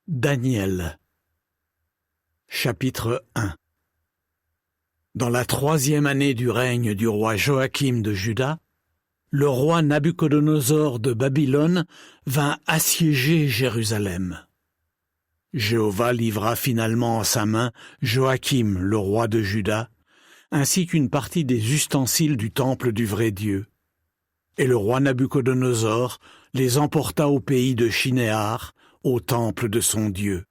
Daniel. Chapitre 1. Dans la 3e année du règne du roi Joachim de Juda, le roi Nabuchodonosor de Babylone vint assiéger Jérusalem. Jéhovah livra finalement en sa main Joachim, le roi de Juda, ainsi qu'une partie des ustensiles du temple du vrai Dieu. Et le roi Nabuchodonosor les emporta au pays de Shinéar, au temple de son Dieu.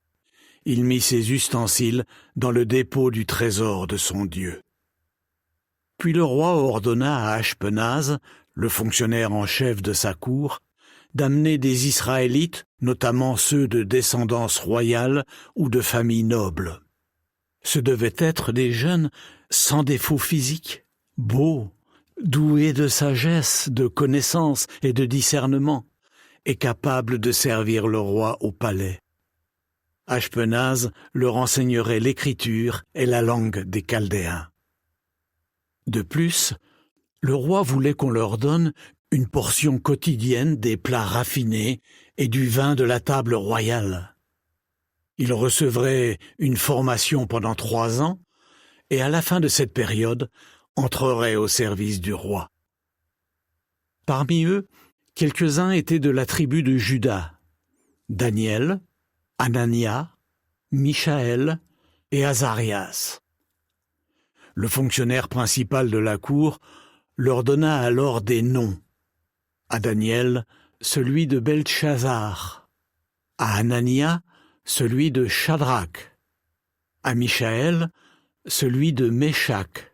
Il mit ses ustensiles dans le dépôt du trésor de son Dieu. Puis le roi ordonna à Ashpenaz, le fonctionnaire en chef de sa cour, d'amener des Israélites, notamment ceux de descendance royale ou de famille noble. Ce devaient être des jeunes sans défaut physique, beaux, doués de sagesse, de connaissance et de discernement, et capables de servir le roi au palais. Ashpenaz leur enseignerait l'écriture et la langue des Chaldéens. De plus, le roi voulait qu'on leur donne une portion quotidienne des plats raffinés et du vin de la table royale. Ils recevraient une formation pendant 3 ans et à la fin de cette période entreraient au service du roi. Parmi eux, quelques-uns étaient de la tribu de Juda: Daniel, Anania, Michaël et Azarias. Le fonctionnaire principal de la cour leur donna alors des noms. À Daniel, celui de Beltshazar. À Anania, celui de Shadrach. À Michaël, celui de Méshach.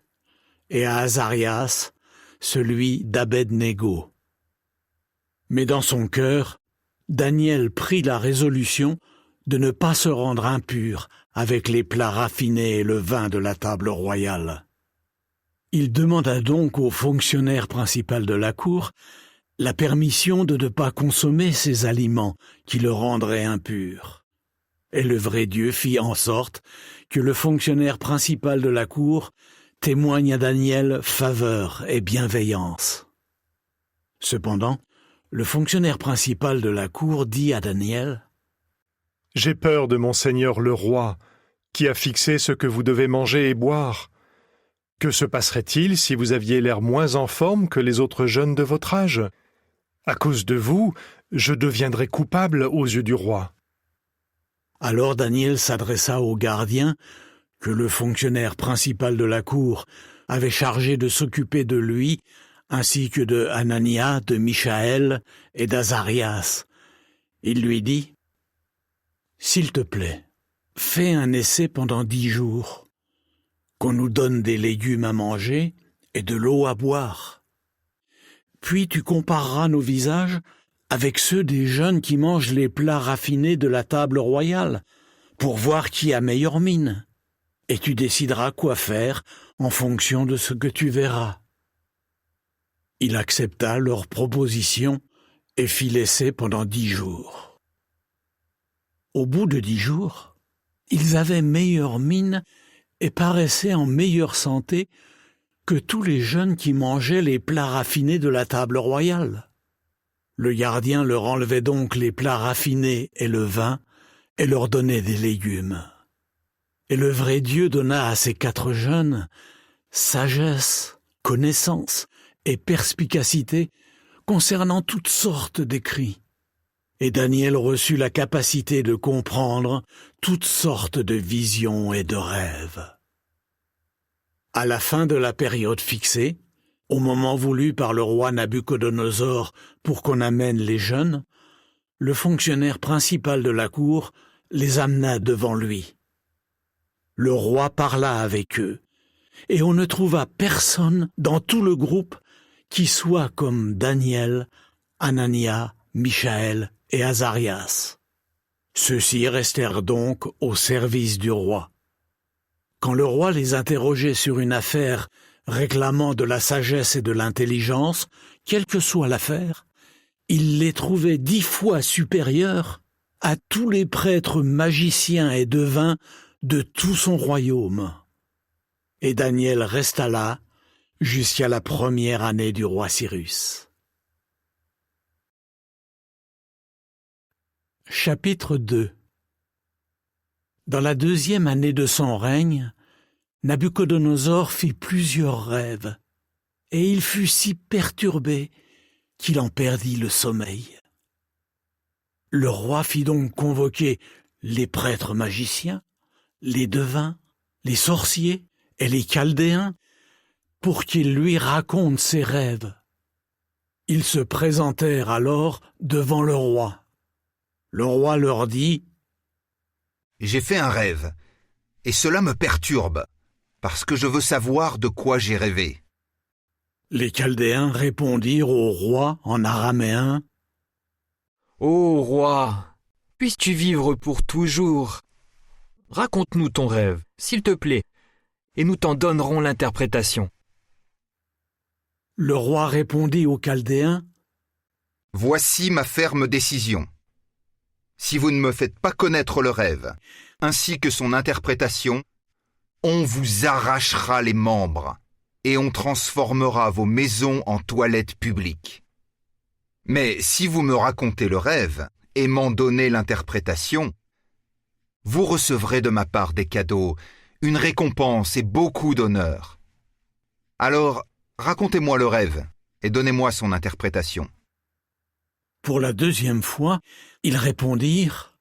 Et à Azarias, celui d'Abed-Négo. Mais dans son cœur, Daniel prit la résolution de ne pas se rendre impur avec les plats raffinés et le vin de la table royale. Il demanda donc au fonctionnaire principal de la cour la permission de ne pas consommer ces aliments qui le rendraient impur. Et le vrai Dieu fit en sorte que le fonctionnaire principal de la cour témoigne à Daniel faveur et bienveillance. Cependant, le fonctionnaire principal de la cour dit à Daniel: « J'ai peur de mon seigneur le roi, qui a fixé ce que vous devez manger et boire. Que se passerait-il si vous aviez l'air moins en forme que les autres jeunes de votre âge? À cause de vous, je deviendrai coupable aux yeux du roi. » Alors Daniel s'adressa au gardien que le fonctionnaire principal de la cour avait chargé de s'occuper de lui, ainsi que de Anania, de Michaël et d'Azarias. Il lui dit: « S'il te plaît, fais un essai pendant 10 jours, qu'on nous donne des légumes à manger et de l'eau à boire. Puis tu compareras nos visages avec ceux des jeunes qui mangent les plats raffinés de la table royale, pour voir qui a meilleure mine, et tu décideras quoi faire en fonction de ce que tu verras. » Il accepta leur proposition et fit l'essai pendant 10 jours. Au bout de 10 jours, ils avaient meilleure mine et paraissaient en meilleure santé que tous les jeunes qui mangeaient les plats raffinés de la table royale. Le gardien leur enlevait donc les plats raffinés et le vin et leur donnait des légumes. Et le vrai Dieu donna à ces 4 jeunes sagesse, connaissance et perspicacité concernant toutes sortes d'écrits. Et Daniel reçut la capacité de comprendre toutes sortes de visions et de rêves. À la fin de la période fixée, au moment voulu par le roi Nabuchodonosor pour qu'on amène les jeunes, le fonctionnaire principal de la cour les amena devant lui. Le roi parla avec eux, et on ne trouva personne dans tout le groupe qui soit comme Daniel, Anania, Michaël et Azarias. Ceux-ci restèrent donc au service du roi. Quand le roi les interrogeait sur une affaire réclamant de la sagesse et de l'intelligence, quelle que soit l'affaire, il les trouvait 10 fois supérieurs à tous les prêtres magiciens et devins de tout son royaume. Et Daniel resta là jusqu'à la 1re année du roi Cyrus. Chapitre 2. Dans la 2e année de son règne, Nabuchodonosor fit plusieurs rêves, et il fut si perturbé qu'il en perdit le sommeil. Le roi fit donc convoquer les prêtres magiciens, les devins, les sorciers et les Chaldéens pour qu'ils lui racontent ses rêves. Ils se présentèrent alors devant le roi. Le roi leur dit : « J'ai fait un rêve, et cela me perturbe, parce que je veux savoir de quoi j'ai rêvé. » Les Chaldéens répondirent au roi en araméen : « Ô roi, puisses-tu vivre pour toujours ? Raconte-nous ton rêve, s'il te plaît, et nous t'en donnerons l'interprétation. » Le roi répondit aux Chaldéens : « Voici ma ferme décision. Si vous ne me faites pas connaître le rêve, ainsi que son interprétation, on vous arrachera les membres et on transformera vos maisons en toilettes publiques. Mais si vous me racontez le rêve et m'en donnez l'interprétation, vous recevrez de ma part des cadeaux, une récompense et beaucoup d'honneur. Alors, racontez-moi le rêve et donnez-moi son interprétation. » Pour la 2e fois, ils répondirent :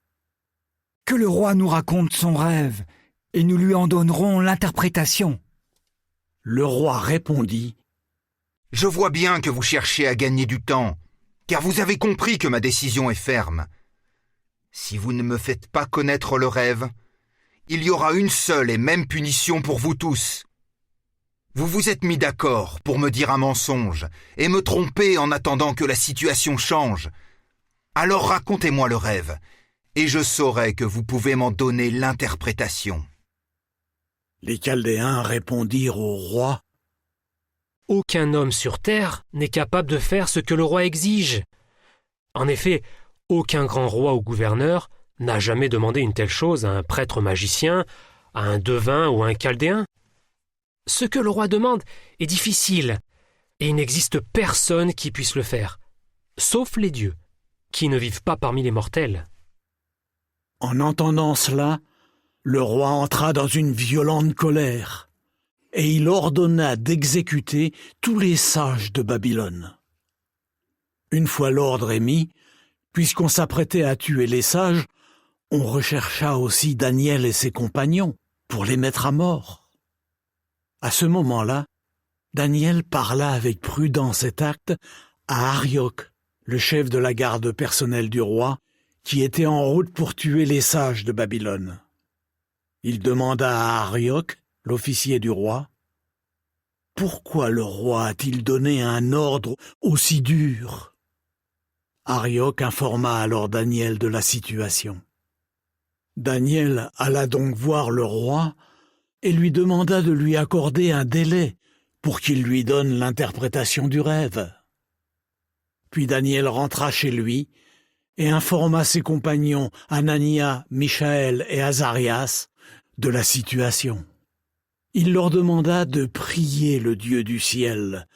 « Que le roi nous raconte son rêve, et nous lui en donnerons l'interprétation. » Le roi répondit : « Je vois bien que vous cherchez à gagner du temps, car vous avez compris que ma décision est ferme. Si vous ne me faites pas connaître le rêve, il y aura une seule et même punition pour vous tous. Vous vous êtes mis d'accord pour me dire un mensonge et me tromper en attendant que la situation change. Alors racontez-moi le rêve, et je saurai que vous pouvez m'en donner l'interprétation. » Les Chaldéens répondirent au roi : « Aucun homme sur terre n'est capable de faire ce que le roi exige. En effet, aucun grand roi ou gouverneur n'a jamais demandé une telle chose à un prêtre magicien, à un devin ou à un Chaldéen. Ce que le roi demande est difficile, et il n'existe personne qui puisse le faire, sauf les dieux, qui ne vivent pas parmi les mortels. » En entendant cela, le roi entra dans une violente colère, et il ordonna d'exécuter tous les sages de Babylone. Une fois l'ordre émis, puisqu'on s'apprêtait à tuer les sages, on rechercha aussi Daniel et ses compagnons pour les mettre à mort. À ce moment-là, Daniel parla avec prudence et tact à Arioc, le chef de la garde personnelle du roi, qui était en route pour tuer les sages de Babylone. Il demanda à Arioc, l'officier du roi, « Pourquoi le roi a-t-il donné un ordre aussi dur ?» Arioc informa alors Daniel de la situation. Daniel alla donc voir le roi et lui demanda de lui accorder un délai pour qu'il lui donne l'interprétation du rêve. Puis Daniel rentra chez lui et informa ses compagnons Anania, Michaël et Azarias de la situation. Il leur demanda de prier le Dieu du ciel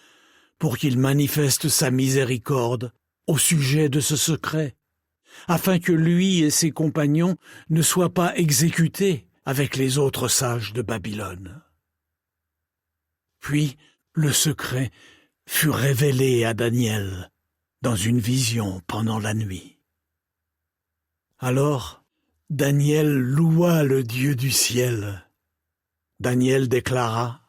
pour qu'il manifeste sa miséricorde au sujet de ce secret, afin que lui et ses compagnons ne soient pas exécutés avec les autres sages de Babylone. Puis le secret fut révélé à Daniel dans une vision pendant la nuit. Alors Daniel loua le Dieu du ciel. Daniel déclara :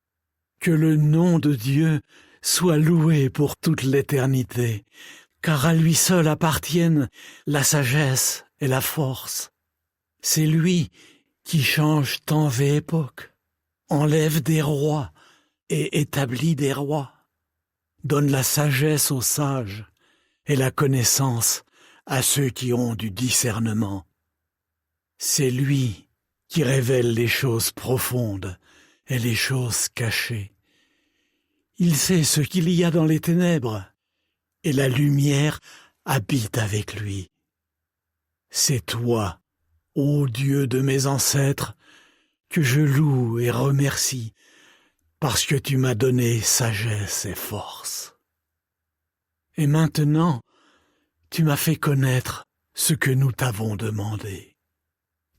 « Que le nom de Dieu soit loué pour toute l'éternité, car à lui seul appartiennent la sagesse et la force. C'est lui qui change temps et époque, enlève des rois et établit des rois, donne la sagesse aux sages et la connaissance à ceux qui ont du discernement. C'est lui qui révèle les choses profondes et les choses cachées. Il sait ce qu'il y a dans les ténèbres, et la lumière habite avec lui. C'est toi, ô Dieu de mes ancêtres, que je loue et remercie, parce que tu m'as donné sagesse et force. Et maintenant, tu m'as fait connaître ce que nous t'avons demandé.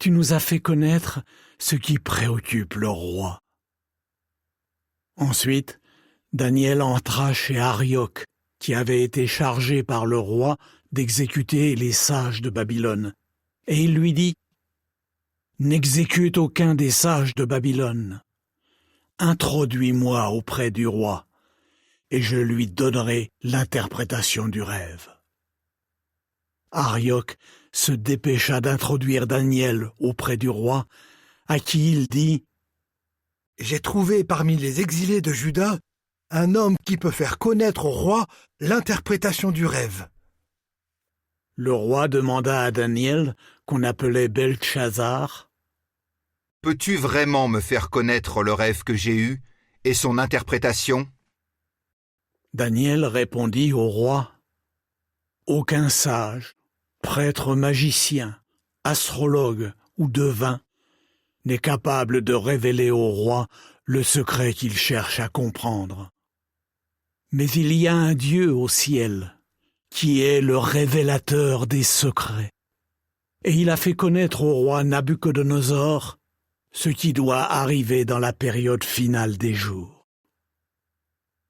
tu nous as fait connaître ce qui préoccupe le roi. » Ensuite, Daniel entra chez Arioc, qui avait été chargé par le roi d'exécuter les sages de Babylone, et il lui dit : « N'exécute aucun des sages de Babylone. Introduis-moi auprès du roi, et je lui donnerai l'interprétation du rêve. » Arioc se dépêcha d'introduire Daniel auprès du roi, à qui il dit : « J'ai trouvé parmi les exilés de Juda un homme qui peut faire connaître au roi l'interprétation du rêve. » Le roi demanda à Daniel, qu'on appelait Beltchazar : « Peux-tu vraiment me faire connaître le rêve que j'ai eu et son interprétation ?» Daniel répondit au roi : « Aucun sage, prêtre magicien, astrologue ou devin n'est capable de révéler au roi le secret qu'il cherche à comprendre. Mais il y a un Dieu au ciel qui est le révélateur des secrets. Et il a fait connaître au roi Nabuchodonosor ce qui doit arriver dans la période finale des jours.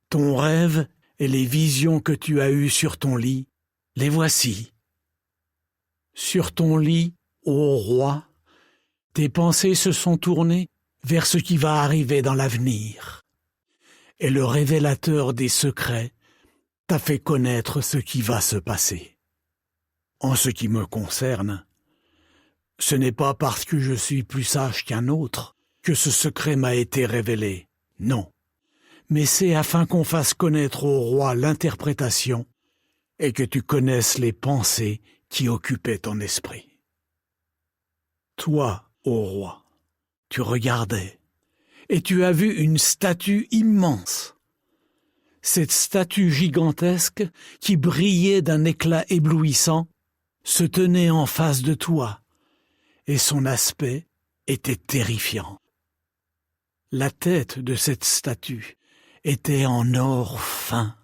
Ton rêve et les visions que tu as eues sur ton lit, les voici. Sur ton lit, ô roi, tes pensées se sont tournées vers ce qui va arriver dans l'avenir. Et le révélateur des secrets t'a fait connaître ce qui va se passer. En ce qui me concerne, ce n'est pas parce que je suis plus sage qu'un autre que ce secret m'a été révélé, non. Mais c'est afin qu'on fasse connaître au roi l'interprétation et que tu connaisses les pensées qui occupaient ton esprit. Toi, ô roi, tu regardais, et tu as vu une statue immense. Cette statue gigantesque, qui brillait d'un éclat éblouissant, se tenait en face de toi, et son aspect était terrifiant. La tête de cette statue était en or fin.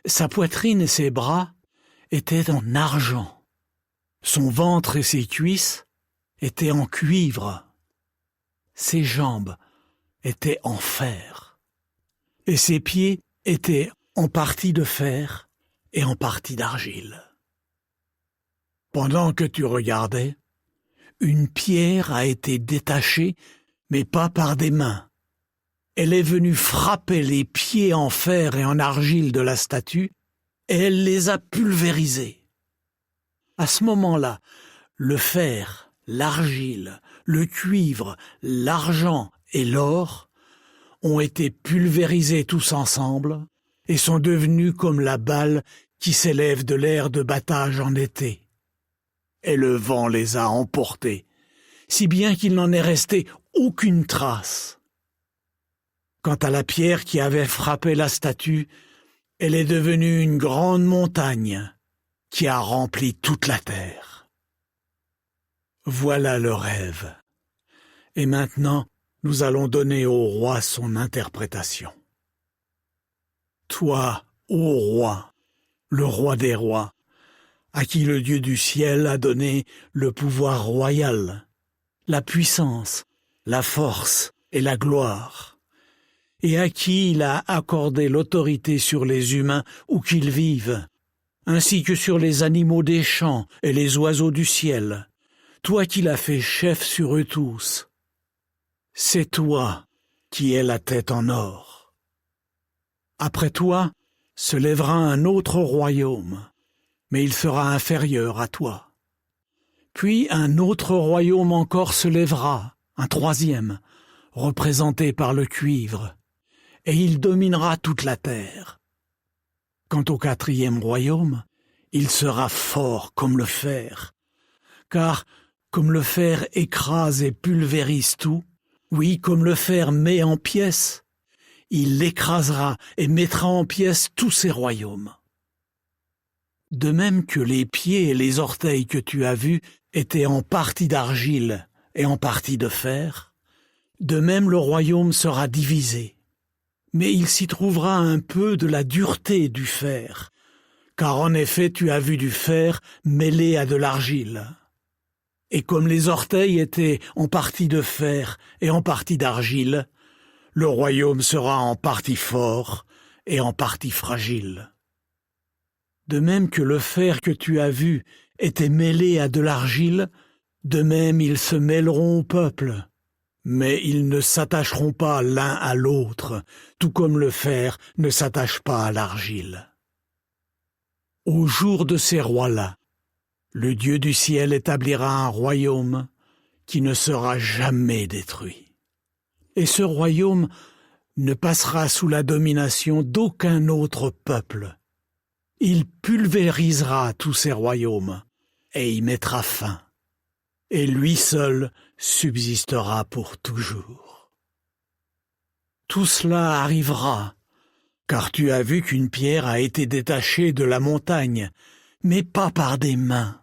Sa poitrine et ses bras étaient en argent. Son ventre et ses cuisses étaient en cuivre. Ses jambes étaient en fer. Et ses pieds étaient en partie de fer et en partie d'argile. Pendant que tu regardais, une pierre a été détachée, mais pas par des mains. Elle est venue frapper les pieds en fer et en argile de la statue, et elle les a pulvérisés. À ce moment-là, le fer, l'argile, le cuivre, l'argent et l'or ont été pulvérisés tous ensemble et sont devenus comme la balle qui s'élève de l'air de battage en été. Et le vent les a emportés, si bien qu'il n'en est resté aucune trace. Quant à la pierre qui avait frappé la statue, elle est devenue une grande montagne qui a rempli toute la terre. Voilà le rêve. Et maintenant, nous allons donner au roi son interprétation. Toi, ô roi, le roi des rois, à qui le Dieu du ciel a donné le pouvoir royal, la puissance, la force et la gloire, et à qui il a accordé l'autorité sur les humains où qu'ils vivent, ainsi que sur les animaux des champs et les oiseaux du ciel, toi qui l'as fait chef sur eux tous. C'est toi qui es la tête en or. Après toi se lèvera un autre royaume, mais il sera inférieur à toi. Puis un autre royaume encore se lèvera, un troisième, représenté par le cuivre, et il dominera toute la terre. Quant au quatrième royaume, il sera fort comme le fer, car comme le fer écrase et pulvérise tout, oui, comme le fer met en pièces, il écrasera et mettra en pièces tous ces royaumes. De même que les pieds et les orteils que tu as vus étaient en partie d'argile et en partie de fer, de même le royaume sera divisé. Mais il s'y trouvera un peu de la dureté du fer, car en effet tu as vu du fer mêlé à de l'argile. Et comme les orteils étaient en partie de fer et en partie d'argile, le royaume sera en partie fort et en partie fragile. De même que le fer que tu as vu était mêlé à de l'argile, de même ils se mêleront au peuple, mais ils ne s'attacheront pas l'un à l'autre, tout comme le fer ne s'attache pas à l'argile. Au jour de ces rois-là, le Dieu du ciel établira un royaume qui ne sera jamais détruit. Et ce royaume ne passera sous la domination d'aucun autre peuple. Il pulvérisera tous ces royaumes et y mettra fin. Et lui seul subsistera pour toujours. Tout cela arrivera, car tu as vu qu'une pierre a été détachée de la montagne, mais pas par des mains,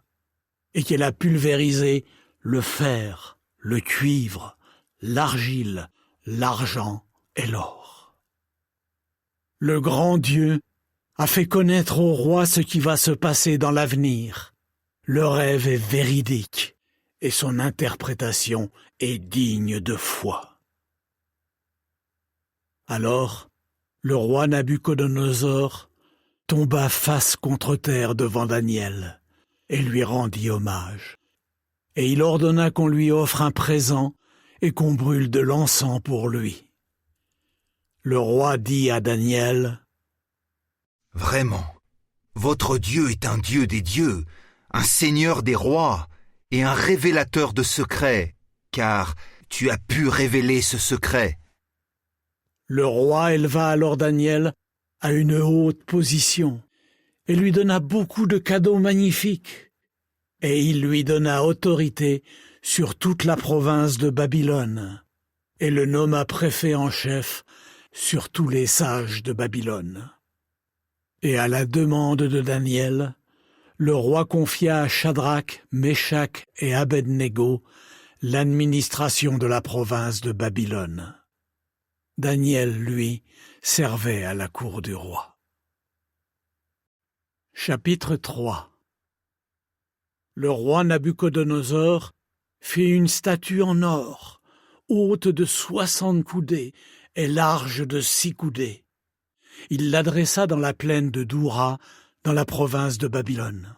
et qu'elle a pulvérisé le fer, le cuivre, l'argile, l'argent et l'or. Le grand Dieu a fait connaître au roi ce qui va se passer dans l'avenir. Le rêve est véridique et son interprétation est digne de foi. Alors, le roi Nabuchodonosor tomba face contre terre devant Daniel et lui rendit hommage. Et il ordonna qu'on lui offre un présent et qu'on brûle de l'encens pour lui. Le roi dit à Daniel: « Vraiment, votre Dieu est un Dieu des dieux, un Seigneur des rois et un révélateur de secrets, car tu as pu révéler ce secret. » Le roi éleva alors Daniel à une haute position et lui donna beaucoup de cadeaux magnifiques. Et il lui donna autorité sur toute la province de Babylone et le nomma préfet en chef sur tous les sages de Babylone. Et à la demande de Daniel, le roi confia à Shadrach, Méshach et Abed-Négo l'administration de la province de Babylone. Daniel, lui, servait à la cour du roi. Chapitre 3. Le roi Nabuchodonosor fit une statue en or, haute de 60 coudées et large de 6 coudées. Il l'adressa dans la plaine de Doura, dans la province de Babylone.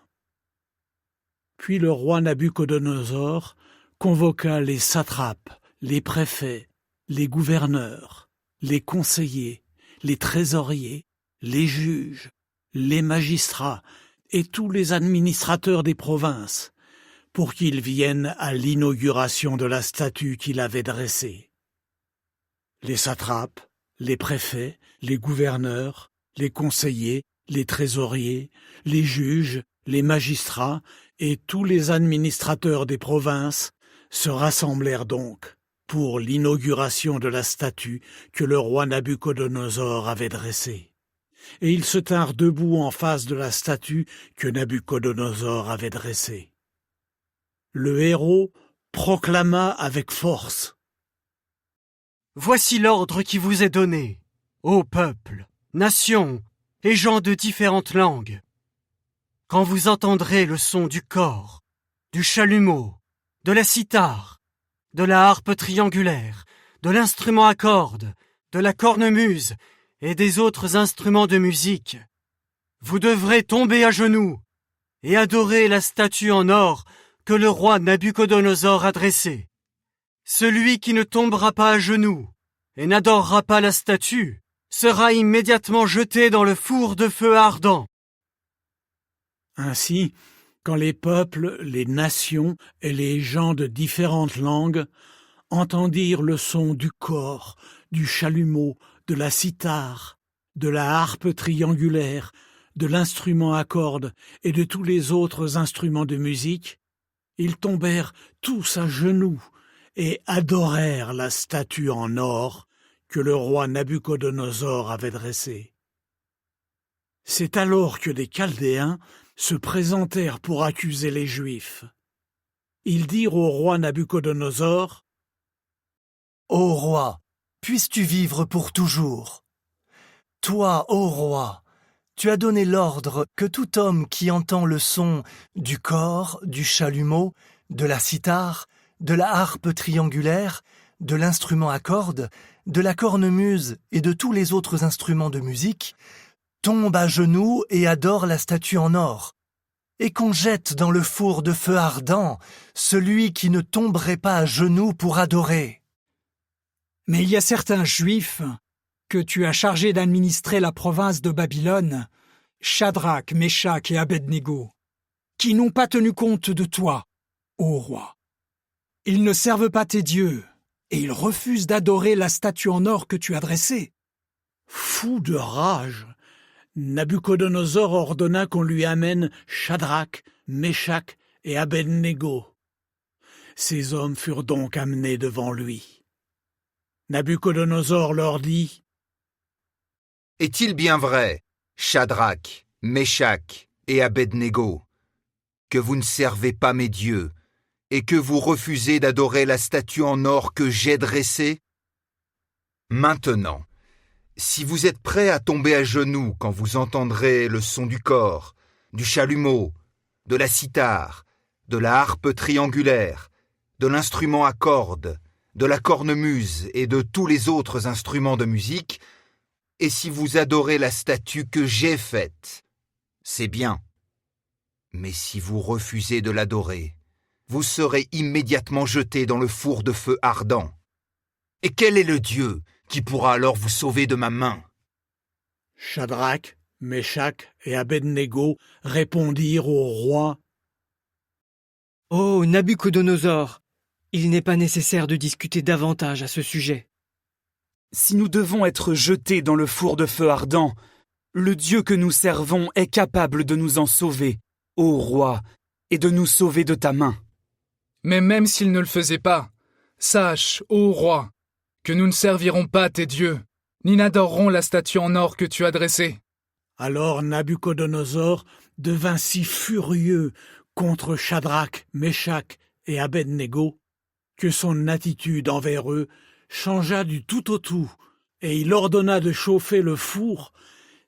Puis le roi Nabuchodonosor convoqua les satrapes, les préfets, les gouverneurs, les conseillers, les trésoriers, les juges, les magistrats et tous les administrateurs des provinces, pour qu'ils viennent à l'inauguration de la statue qu'il avait dressée. Les satrapes, les préfets, les gouverneurs, les conseillers, les trésoriers, les juges, les magistrats et tous les administrateurs des provinces se rassemblèrent donc pour l'inauguration de la statue que le roi Nabuchodonosor avait dressée. Et ils se tinrent debout en face de la statue que Nabuchodonosor avait dressée. Le héros proclama avec force: « Voici l'ordre qui vous est donné, ô peuple, nations et gens de différentes langues. Quand vous entendrez le son du cor, du chalumeau, de la cithare, de la harpe triangulaire, de l'instrument à cordes, de la cornemuse et des autres instruments de musique, vous devrez tomber à genoux et adorer la statue en or que le roi Nabuchodonosor a dressée. Celui qui ne tombera pas à genoux et n'adorera pas la statue sera immédiatement jeté dans le four de feu ardent. » Ainsi, quand les peuples, les nations et les gens de différentes langues entendirent le son du cor, du chalumeau, de la cithare, de la harpe triangulaire, de l'instrument à cordes et de tous les autres instruments de musique, ils tombèrent tous à genoux et adorèrent la statue en or que le roi Nabuchodonosor avait dressée. C'est alors que les Chaldéens se présentèrent pour accuser les Juifs. Ils dirent au roi Nabuchodonosor: « Ô roi, puisses-tu vivre pour toujours. Toi, ô roi, tu as donné l'ordre que tout homme qui entend le son du cor, du chalumeau de la cithare, de la harpe triangulaire, de l'instrument à cordes, de la cornemuse et de tous les autres instruments de musique, tombe à genoux et adore la statue en or, et qu'on jette dans le four de feu ardent celui qui ne tomberait pas à genoux pour adorer. Mais il y a certains Juifs que tu as chargés d'administrer la province de Babylone, Shadrach, Meshach et Abednego, qui n'ont pas tenu compte de toi, ô roi. Ils ne servent pas tes dieux, et ils refusent d'adorer la statue en or que tu as dressée. Fou de rage, Nabuchodonosor ordonna qu'on lui amène Shadrach, Meshach et Abednego. Ces hommes furent donc amenés devant lui. Nabuchodonosor leur dit : « Est-il bien vrai, Shadrach, Meshach et Abednego, que vous ne servez pas mes dieux et que vous refusez d'adorer la statue en or que j'ai dressée ? Maintenant, si vous êtes prêts à tomber à genoux quand vous entendrez le son du cor, du chalumeau, de la cithare, de la harpe triangulaire, de l'instrument à cordes, de la cornemuse et de tous les autres instruments de musique, et si vous adorez la statue que j'ai faite, c'est bien. Mais si vous refusez de l'adorer, vous serez immédiatement jetés dans le four de feu ardent. Et quel est le Dieu qui pourra alors vous sauver de ma main ? Shadrach, Meshach et Abednego répondirent au roi : Ô Nabuchodonosor, il n'est pas nécessaire de discuter davantage à ce sujet. Si nous devons être jetés dans le four de feu ardent, le Dieu que nous servons est capable de nous en sauver, ô roi, et de nous sauver de ta main. Mais même s'il ne le faisait pas, sache, ô roi, que nous ne servirons pas tes dieux, ni n'adorerons la statue en or que tu as dressée. Alors Nabuchodonosor devint si furieux contre Shadrach, Meshach et Abednego que son attitude envers eux changea du tout au tout, et il ordonna de chauffer le four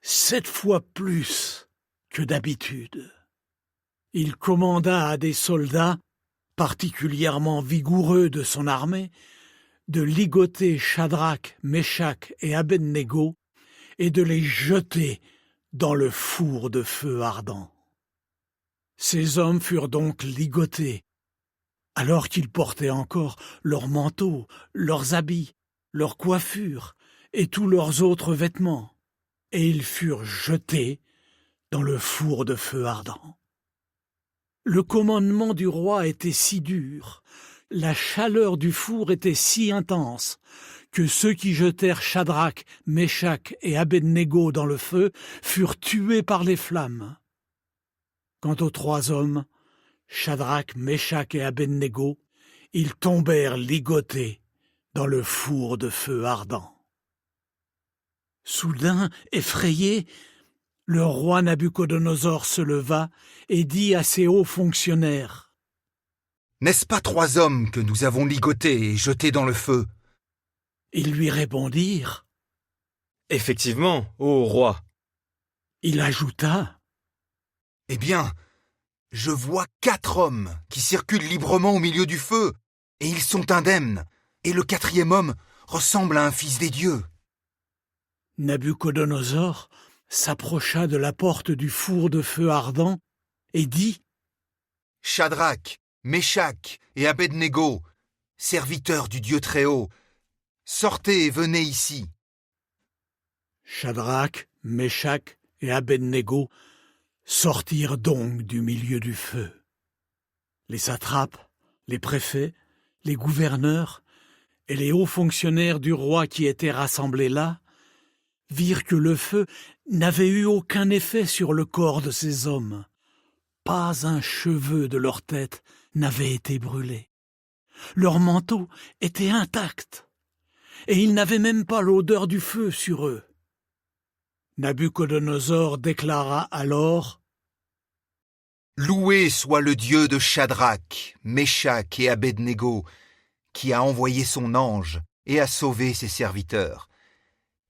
7 fois plus que d'habitude. Il commanda à des soldats, particulièrement vigoureux de son armée, de ligoter Shadrach, Meshach et Abednego et de les jeter dans le four de feu ardent. Ces hommes furent donc ligotés, alors qu'ils portaient encore leurs manteaux, leurs habits, leurs coiffures et tous leurs autres vêtements, et ils furent jetés dans le four de feu ardent. Le commandement du roi était si dur, la chaleur du four était si intense, que ceux qui jetèrent Shadrach, Meshach et Abednego dans le feu furent tués par les flammes. Quant aux 3 hommes, Shadrach, Meshach et Abednego, ils tombèrent ligotés dans le four de feu ardent. Soudain, effrayé, le roi Nabuchodonosor se leva et dit à ses hauts fonctionnaires : « N'est-ce pas 3 hommes que nous avons ligotés et jetés dans le feu ?» Ils lui répondirent : « Effectivement, ô roi. » Il ajouta : « Eh bien, je vois 4 hommes qui circulent librement au milieu du feu, et ils sont indemnes, et le 4e homme ressemble à un fils des dieux. » Nabuchodonosor s'approcha de la porte du four de feu ardent et dit : « Shadrach, Meshach et Abednego, serviteurs du Dieu Très-Haut, sortez et venez ici. » Shadrach, Meshach et Abednego sortirent donc du milieu du feu. Les satrapes, les préfets, les gouverneurs et les hauts fonctionnaires du roi qui étaient rassemblés là virent que le feu n'avait eu aucun effet sur le corps de ces hommes. Pas un cheveu de leur tête n'avait été brûlé. Leurs manteaux étaient intacts, et ils n'avaient même pas l'odeur du feu sur eux. Nabuchodonosor déclara alors : « Loué soit le Dieu de Shadrach, Meshach et Abednego, qui a envoyé son ange et a sauvé ses serviteurs.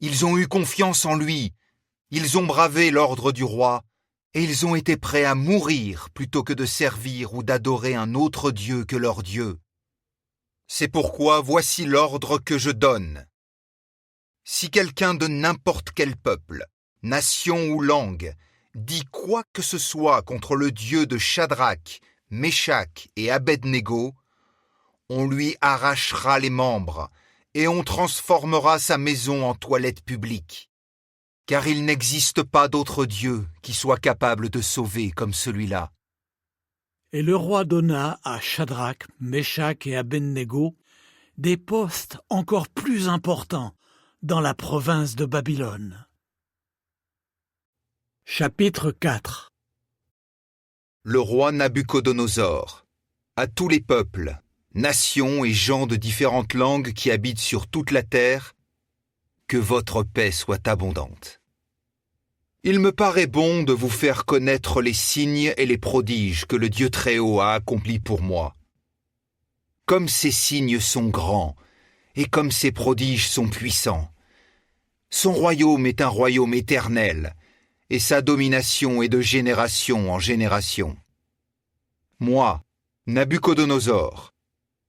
Ils ont eu confiance en lui, ils ont bravé l'ordre du roi, et ils ont été prêts à mourir plutôt que de servir ou d'adorer un autre Dieu que leur Dieu. C'est pourquoi voici l'ordre que je donne. Si quelqu'un de n'importe quel peuple, nation ou langue, dit quoi que ce soit contre le Dieu de Shadrach, Meshach et Abednego, on lui arrachera les membres et on transformera sa maison en toilette publique. Car il n'existe pas d'autre Dieu qui soit capable de sauver comme celui-là. Et le roi donna à Shadrach, Meshach et Abednego des postes encore plus importants dans la province de Babylone. Chapitre 4. Le roi Nabuchodonosor, à tous les peuples, nations et gens de différentes langues qui habitent sur toute la terre, que votre paix soit abondante. Il me paraît bon de vous faire connaître les signes et les prodiges que le Dieu Très-Haut a accomplis pour moi. Comme ces signes sont grands, et comme ces prodiges sont puissants, son royaume est un royaume éternel, et sa domination est de génération en génération. Moi, Nabuchodonosor,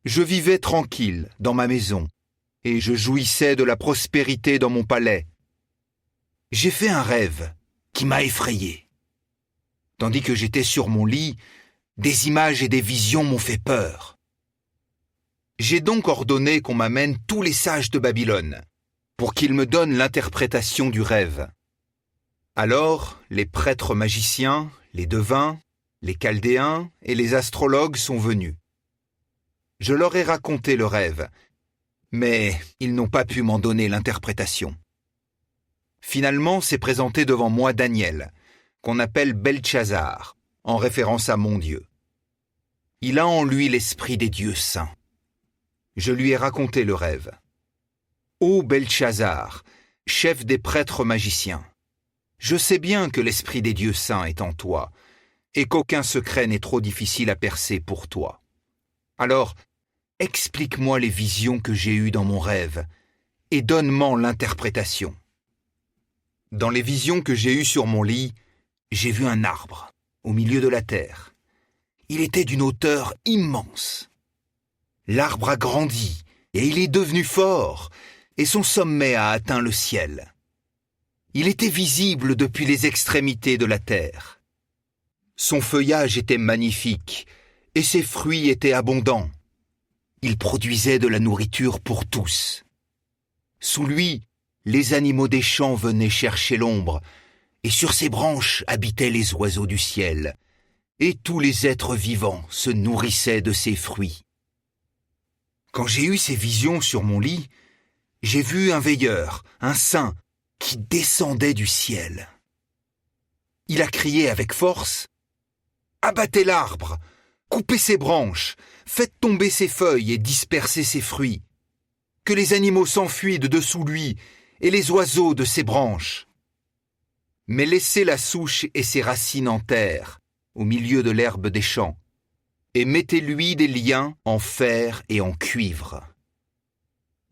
je vivais tranquille dans ma maison, et je jouissais de la prospérité dans mon palais. J'ai fait un rêve qui m'a effrayé. Tandis que j'étais sur mon lit, des images et des visions m'ont fait peur. J'ai donc ordonné qu'on m'amène tous les sages de Babylone, pour qu'ils me donnent l'interprétation du rêve. Alors, les prêtres magiciens, les devins, les chaldéens et les astrologues sont venus. Je leur ai raconté le rêve, mais ils n'ont pas pu m'en donner l'interprétation. Finalement, s'est présenté devant moi Daniel, qu'on appelle Beltchazar, en référence à mon Dieu. Il a en lui l'esprit des dieux saints. Je lui ai raconté le rêve. Ô Beltchazar, chef des prêtres magiciens, je sais bien que l'esprit des dieux saints est en toi, et qu'aucun secret n'est trop difficile à percer pour toi. Alors, explique-moi les visions que j'ai eues dans mon rêve, et donne-m'en l'interprétation. Dans les visions que j'ai eues sur mon lit, j'ai vu un arbre, au milieu de la terre. Il était d'une hauteur immense. L'arbre a grandi, et il est devenu fort, et son sommet a atteint le ciel. Il était visible depuis les extrémités de la terre. Son feuillage était magnifique, et ses fruits étaient abondants. Il produisait de la nourriture pour tous. Sous lui, les animaux des champs venaient chercher l'ombre, et sur ses branches habitaient les oiseaux du ciel, et tous les êtres vivants se nourrissaient de ses fruits. Quand j'ai eu ces visions sur mon lit, j'ai vu un veilleur, un saint, qui descendait du ciel. Il a crié avec force « Abattez l'arbre, coupez ses branches, faites tomber ses feuilles et dispersez ses fruits, que les animaux s'enfuient de dessous lui et les oiseaux de ses branches. Mais laissez la souche et ses racines en terre, au milieu de l'herbe des champs, et mettez-lui des liens en fer et en cuivre.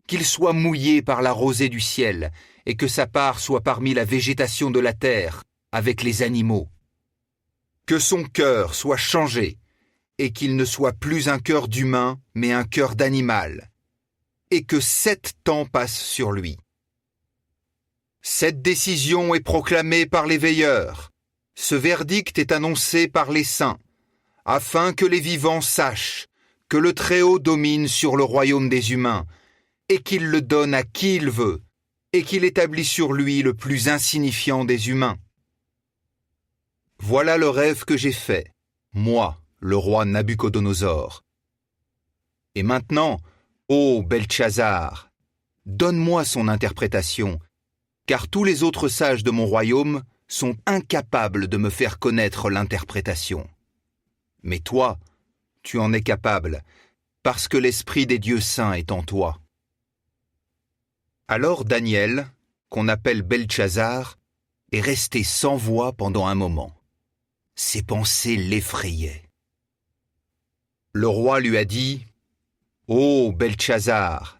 Qu'il soit mouillé par la rosée du ciel, et que sa part soit parmi la végétation de la terre, avec les animaux. Que son cœur soit changé, et qu'il ne soit plus un cœur d'humain, mais un cœur d'animal, et que 7 temps passent sur lui. Cette décision est proclamée par les veilleurs, ce verdict est annoncé par les saints, afin que les vivants sachent que le Très-Haut domine sur le royaume des humains, et qu'il le donne à qui il veut, et qu'il établit sur lui le plus insignifiant des humains. Voilà le rêve que j'ai fait, moi, le roi Nabuchodonosor. Et maintenant, ô Beltchazar, donne-moi son interprétation, car tous les autres sages de mon royaume sont incapables de me faire connaître l'interprétation. Mais toi, tu en es capable, parce que l'esprit des dieux saints est en toi. Alors Daniel, qu'on appelle Beltchazar, est resté sans voix pendant un moment. Ses pensées l'effrayaient. Le roi lui a dit « Ô Beltchazar,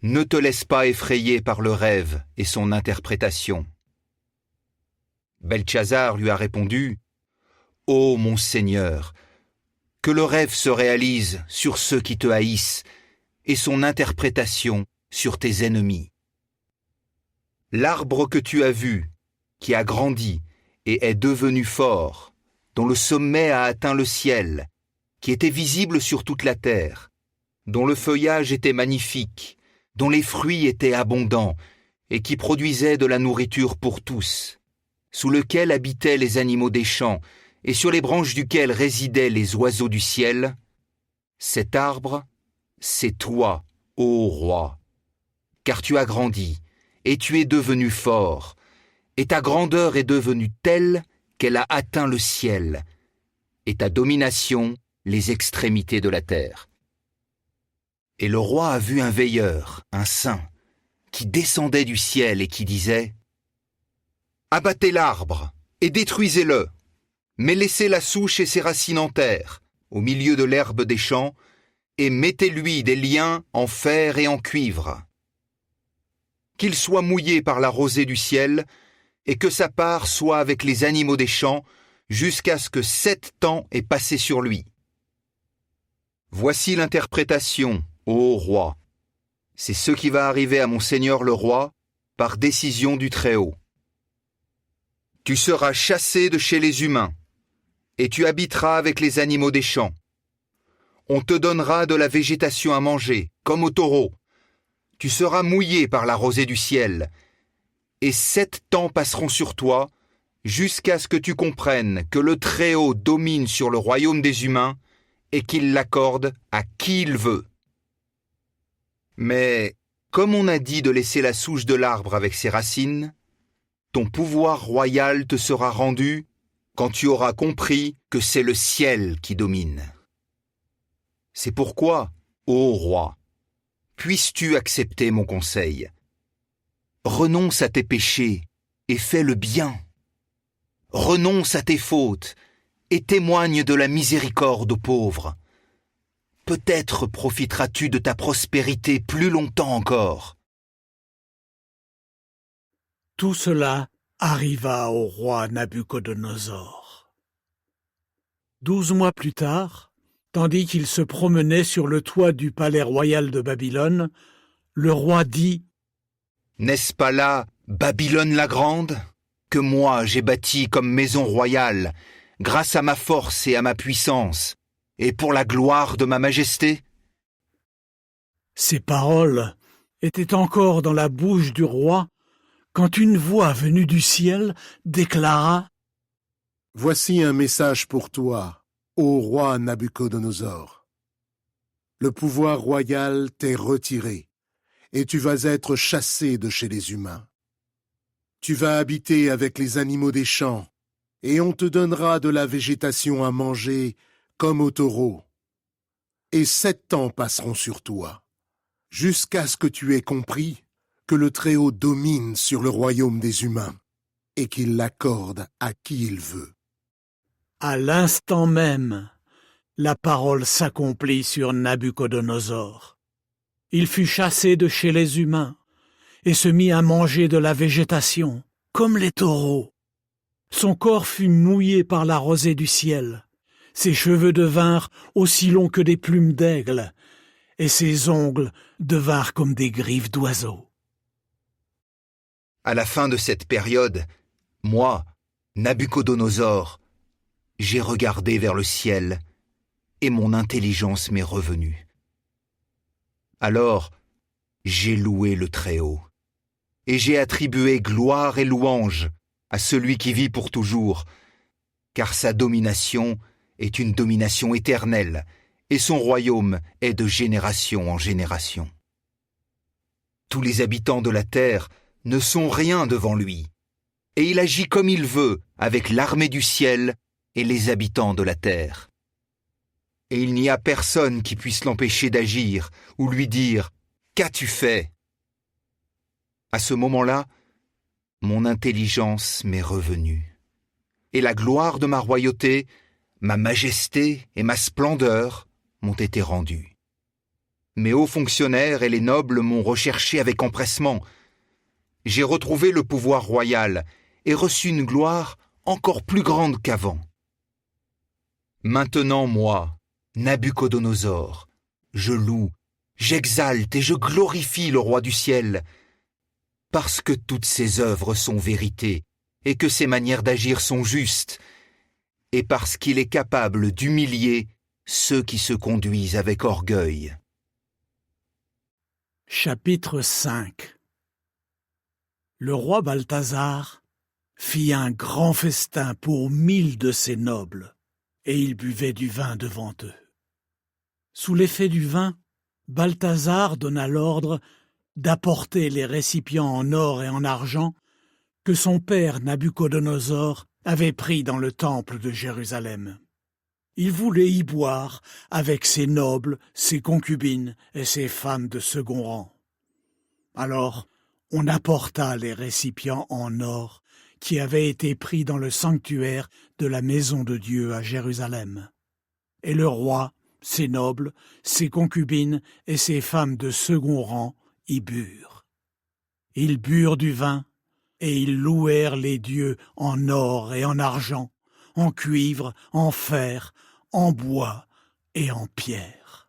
ne te laisse pas effrayer par le rêve et son interprétation. Beltshazar lui a répondu « Ô mon Seigneur, que le rêve se réalise sur ceux qui te haïssent et son interprétation sur tes ennemis. L'arbre que tu as vu, qui a grandi et est devenu fort, dont le sommet a atteint le ciel, qui était visible sur toute la terre, dont le feuillage était magnifique, dont les fruits étaient abondants et qui produisait de la nourriture pour tous, sous lequel habitaient les animaux des champs et sur les branches duquel résidaient les oiseaux du ciel, cet arbre, c'est toi, ô roi, car tu as grandi et tu es devenu fort, et ta grandeur est devenue telle qu'elle a atteint le ciel, et ta domination les extrémités de la terre. Et le roi a vu un veilleur, un saint, qui descendait du ciel et qui disait « Abattez l'arbre et détruisez-le, mais laissez la souche et ses racines en terre, au milieu de l'herbe des champs, et mettez-lui des liens en fer et en cuivre. Qu'il soit mouillé par la rosée du ciel, et que sa part soit avec les animaux des champs, jusqu'à ce que 7 temps aient passé sur lui. Voici l'interprétation, ô roi. C'est ce qui va arriver à mon seigneur le roi, par décision du Très-Haut. Tu seras chassé de chez les humains, et tu habiteras avec les animaux des champs. On te donnera de la végétation à manger, comme au taureau. Tu seras mouillé par la rosée du ciel, et 7 temps passeront sur toi, jusqu'à ce que tu comprennes que le Très-Haut domine sur le royaume des humains et qu'il l'accorde à qui il veut. Mais, comme on a dit de laisser la souche de l'arbre avec ses racines, ton pouvoir royal te sera rendu quand tu auras compris que c'est le ciel qui domine. C'est pourquoi, ô roi, puisses-tu accepter mon conseil? Renonce à tes péchés et fais le bien. Renonce à tes fautes et témoigne de la miséricorde aux pauvres. Peut-être profiteras-tu de ta prospérité plus longtemps encore. » Tout cela arriva au roi Nabuchodonosor. 12 mois plus tard, tandis qu'il se promenait sur le toit du palais royal de Babylone, le roi dit « N'est-ce pas là Babylone la grande, que moi j'ai bâtie comme maison royale, grâce à ma force et à ma puissance, et pour la gloire de ma majesté ?» Ces paroles étaient encore dans la bouche du roi, quand une voix venue du ciel déclara « Voici un message pour toi, ô roi Nabuchodonosor. Le pouvoir royal t'est retiré, et tu vas être chassé de chez les humains. Tu vas habiter avec les animaux des champs, et on te donnera de la végétation à manger comme au taureau. Et 7 ans passeront sur toi, jusqu'à ce que tu aies compris que le Très-Haut domine sur le royaume des humains, et qu'il l'accorde à qui il veut. » À l'instant même, la parole s'accomplit sur Nabuchodonosor. Il fut chassé de chez les humains et se mit à manger de la végétation, comme les taureaux. Son corps fut mouillé par la rosée du ciel. Ses cheveux devinrent aussi longs que des plumes d'aigle, et ses ongles devinrent comme des griffes d'oiseaux. À la fin de cette période, moi, Nabuchodonosor, j'ai regardé vers le ciel et mon intelligence m'est revenue. Alors, j'ai loué le Très-Haut et j'ai attribué gloire et louange à celui qui vit pour toujours, car sa domination est une domination éternelle et son royaume est de génération en génération. Tous les habitants de la terre ne sont rien devant lui, et il agit comme il veut avec l'armée du ciel et les habitants de la terre. Et il n'y a personne qui puisse l'empêcher d'agir ou lui dire « Qu'as-tu fait ?» À ce moment-là, mon intelligence m'est revenue, et la gloire de ma royauté, ma majesté et ma splendeur m'ont été rendues. Mes hauts fonctionnaires et les nobles m'ont recherché avec empressement. J'ai retrouvé le pouvoir royal et reçu une gloire encore plus grande qu'avant. Maintenant, moi, Nabuchodonosor, je loue, j'exalte et je glorifie le roi du ciel, parce que toutes ses œuvres sont vérité, et que ses manières d'agir sont justes, et parce qu'il est capable d'humilier ceux qui se conduisent avec orgueil. Chapitre 5. Le roi Balthazar fit un grand festin pour 1000 de ses nobles, et il buvait du vin devant eux. Sous l'effet du vin, Balthazar donna l'ordre d'apporter les récipients en or et en argent que son père Nabuchodonosor avait pris dans le temple de Jérusalem. Il voulait y boire avec ses nobles, ses concubines et ses femmes de second rang. Alors, on apporta les récipients en or qui avaient été pris dans le sanctuaire de la maison de Dieu à Jérusalem. Et le roi, ses nobles, ses concubines et ses femmes de second rang y burent. Ils burent du vin, et ils louèrent les dieux en or et en argent, en cuivre, en fer, en bois et en pierre.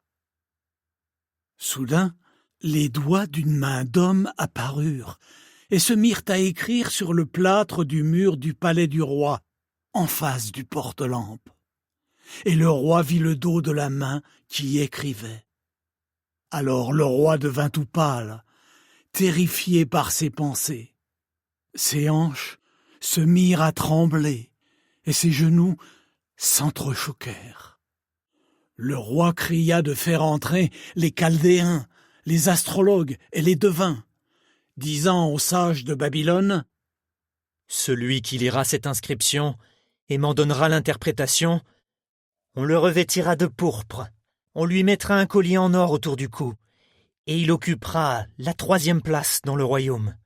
Soudain, les doigts d'une main d'homme apparurent et se mirent à écrire sur le plâtre du mur du palais du roi, en face du porte-lampe. Et le roi vit le dos de la main qui écrivait. Alors le roi devint tout pâle, terrifié par ses pensées. Ses hanches se mirent à trembler, et ses genoux s'entrechoquèrent. Le roi cria de faire entrer les Chaldéens, les astrologues et les devins, disant aux sages de Babylone : « Celui qui lira cette inscription et m'en donnera l'interprétation, on le revêtira de pourpre, on lui mettra un collier en or autour du cou, et il occupera la 3e place dans le royaume. »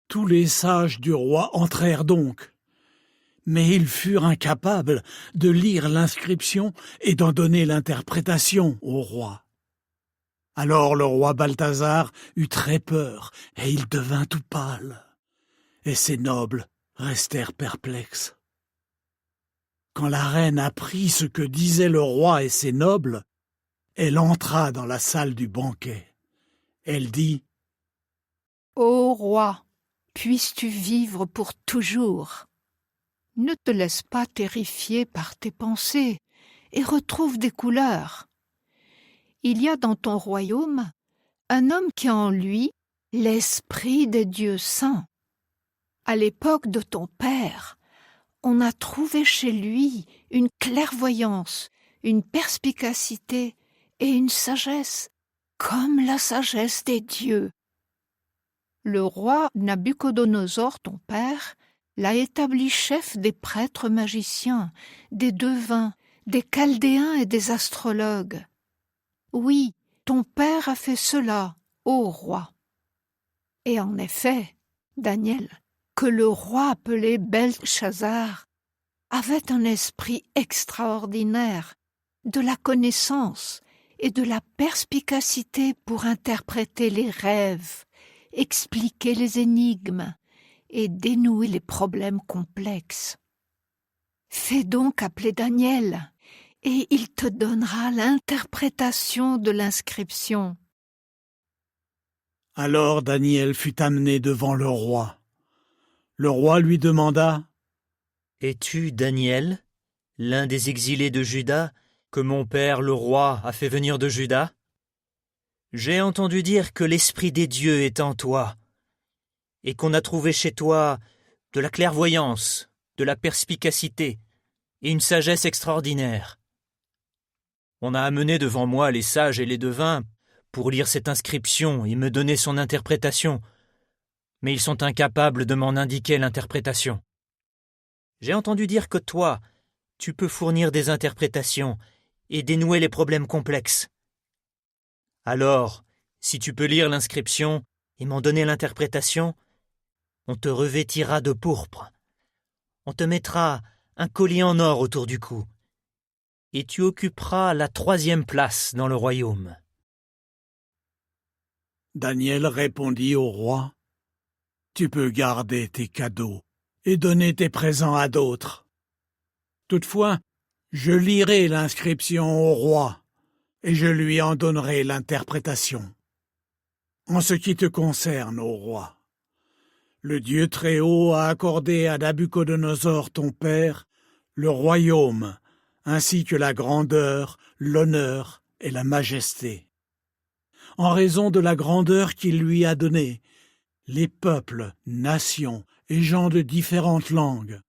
Tous les sages du roi entrèrent donc, mais ils furent incapables de lire l'inscription et d'en donner l'interprétation au roi. Alors le roi Balthazar eut très peur, et il devint tout pâle, et ses nobles restèrent perplexes. Quand la reine apprit ce que disaient le roi et ses nobles, elle entra dans la salle du banquet. Elle dit : « Ô roi, puisses-tu vivre pour toujours. Ne te laisse pas terrifier par tes pensées et retrouve des couleurs. Il y a dans ton royaume un homme qui a en lui l'esprit des dieux saints. À l'époque de ton père, on a trouvé chez lui une clairvoyance, une perspicacité et une sagesse, comme la sagesse des dieux. Le roi Nabuchodonosor, ton père, l'a établi chef des prêtres magiciens, des devins, des Chaldéens et des astrologues. Oui, ton père a fait cela, ô roi. Et en effet, Daniel, que le roi appelé Belchazzar, avait un esprit extraordinaire, de la connaissance et de la perspicacité pour interpréter les rêves, expliquer les énigmes et dénouer les problèmes complexes. Fais donc appeler Daniel, et il te donnera l'interprétation de l'inscription. » Alors Daniel fut amené devant le roi. Le roi lui demanda : « Es-tu Daniel, l'un des exilés de Juda, que mon père le roi a fait venir de Juda ? J'ai entendu dire que l'esprit des dieux est en toi, et qu'on a trouvé chez toi de la clairvoyance, de la perspicacité et une sagesse extraordinaire. On a amené devant moi les sages et les devins pour lire cette inscription et me donner son interprétation, mais ils sont incapables de m'en indiquer l'interprétation. J'ai entendu dire que toi, tu peux fournir des interprétations et dénouer les problèmes complexes. Alors, si tu peux lire l'inscription et m'en donner l'interprétation, on te revêtira de pourpre, on te mettra un collier en or autour du cou, et tu occuperas la 3e place dans le royaume. » Daniel répondit au roi : tu peux garder tes cadeaux et donner tes présents à d'autres. Toutefois, je lirai l'inscription au roi, et je lui en donnerai l'interprétation. En ce qui te concerne, ô roi, le Dieu Très-Haut a accordé à Nabuchodonosor ton père le royaume, ainsi que la grandeur, l'honneur et la majesté. En raison de la grandeur qu'il lui a donnée, les peuples, nations et gens de différentes langues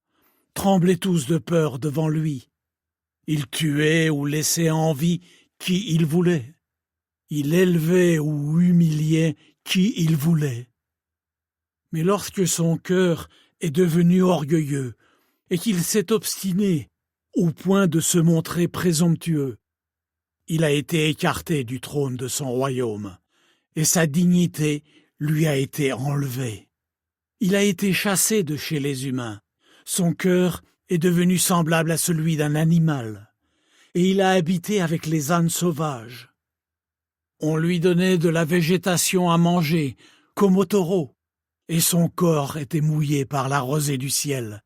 tremblaient tous de peur devant lui. Il tuait ou laissait en vie qui il voulait. Il élevait ou humiliait qui il voulait. Mais lorsque son cœur est devenu orgueilleux et qu'il s'est obstiné au point de se montrer présomptueux, il a été écarté du trône de son royaume, et sa dignité lui a été enlevée. Il a été chassé de chez les humains. Son cœur est devenu semblable à celui d'un animal, et il a habité avec les ânes sauvages. On lui donnait de la végétation à manger, comme au taureau, et son corps était mouillé par la rosée du ciel.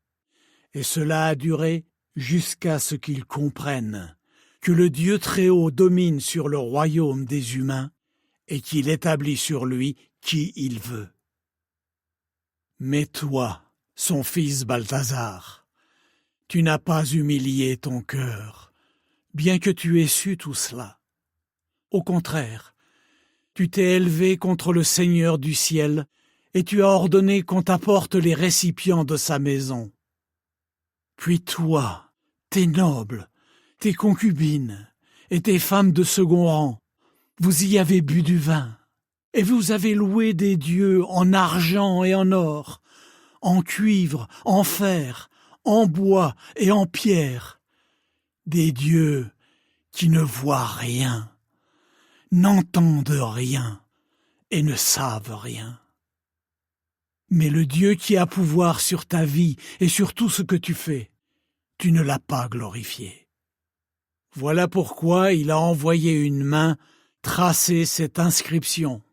Et cela a duré jusqu'à ce qu'il comprenne que le Dieu Très-Haut domine sur le royaume des humains et qu'il établit sur lui qui il veut. Mais toi, son fils Balthazar, tu n'as pas humilié ton cœur, bien que tu aies su tout cela. Au contraire, tu t'es élevé contre le Seigneur du ciel et tu as ordonné qu'on t'apporte les récipients de sa maison. Puis toi, tes nobles, tes concubines et tes femmes de second rang, vous y avez bu du vin, et vous avez loué des dieux en argent et en or, en cuivre, en fer, en bois et en pierre, des dieux qui ne voient rien, n'entendent rien et ne savent rien. Mais le Dieu qui a pouvoir sur ta vie et sur tout ce que tu fais, tu ne l'as pas glorifié. Voilà pourquoi il a envoyé une main tracer cette inscription.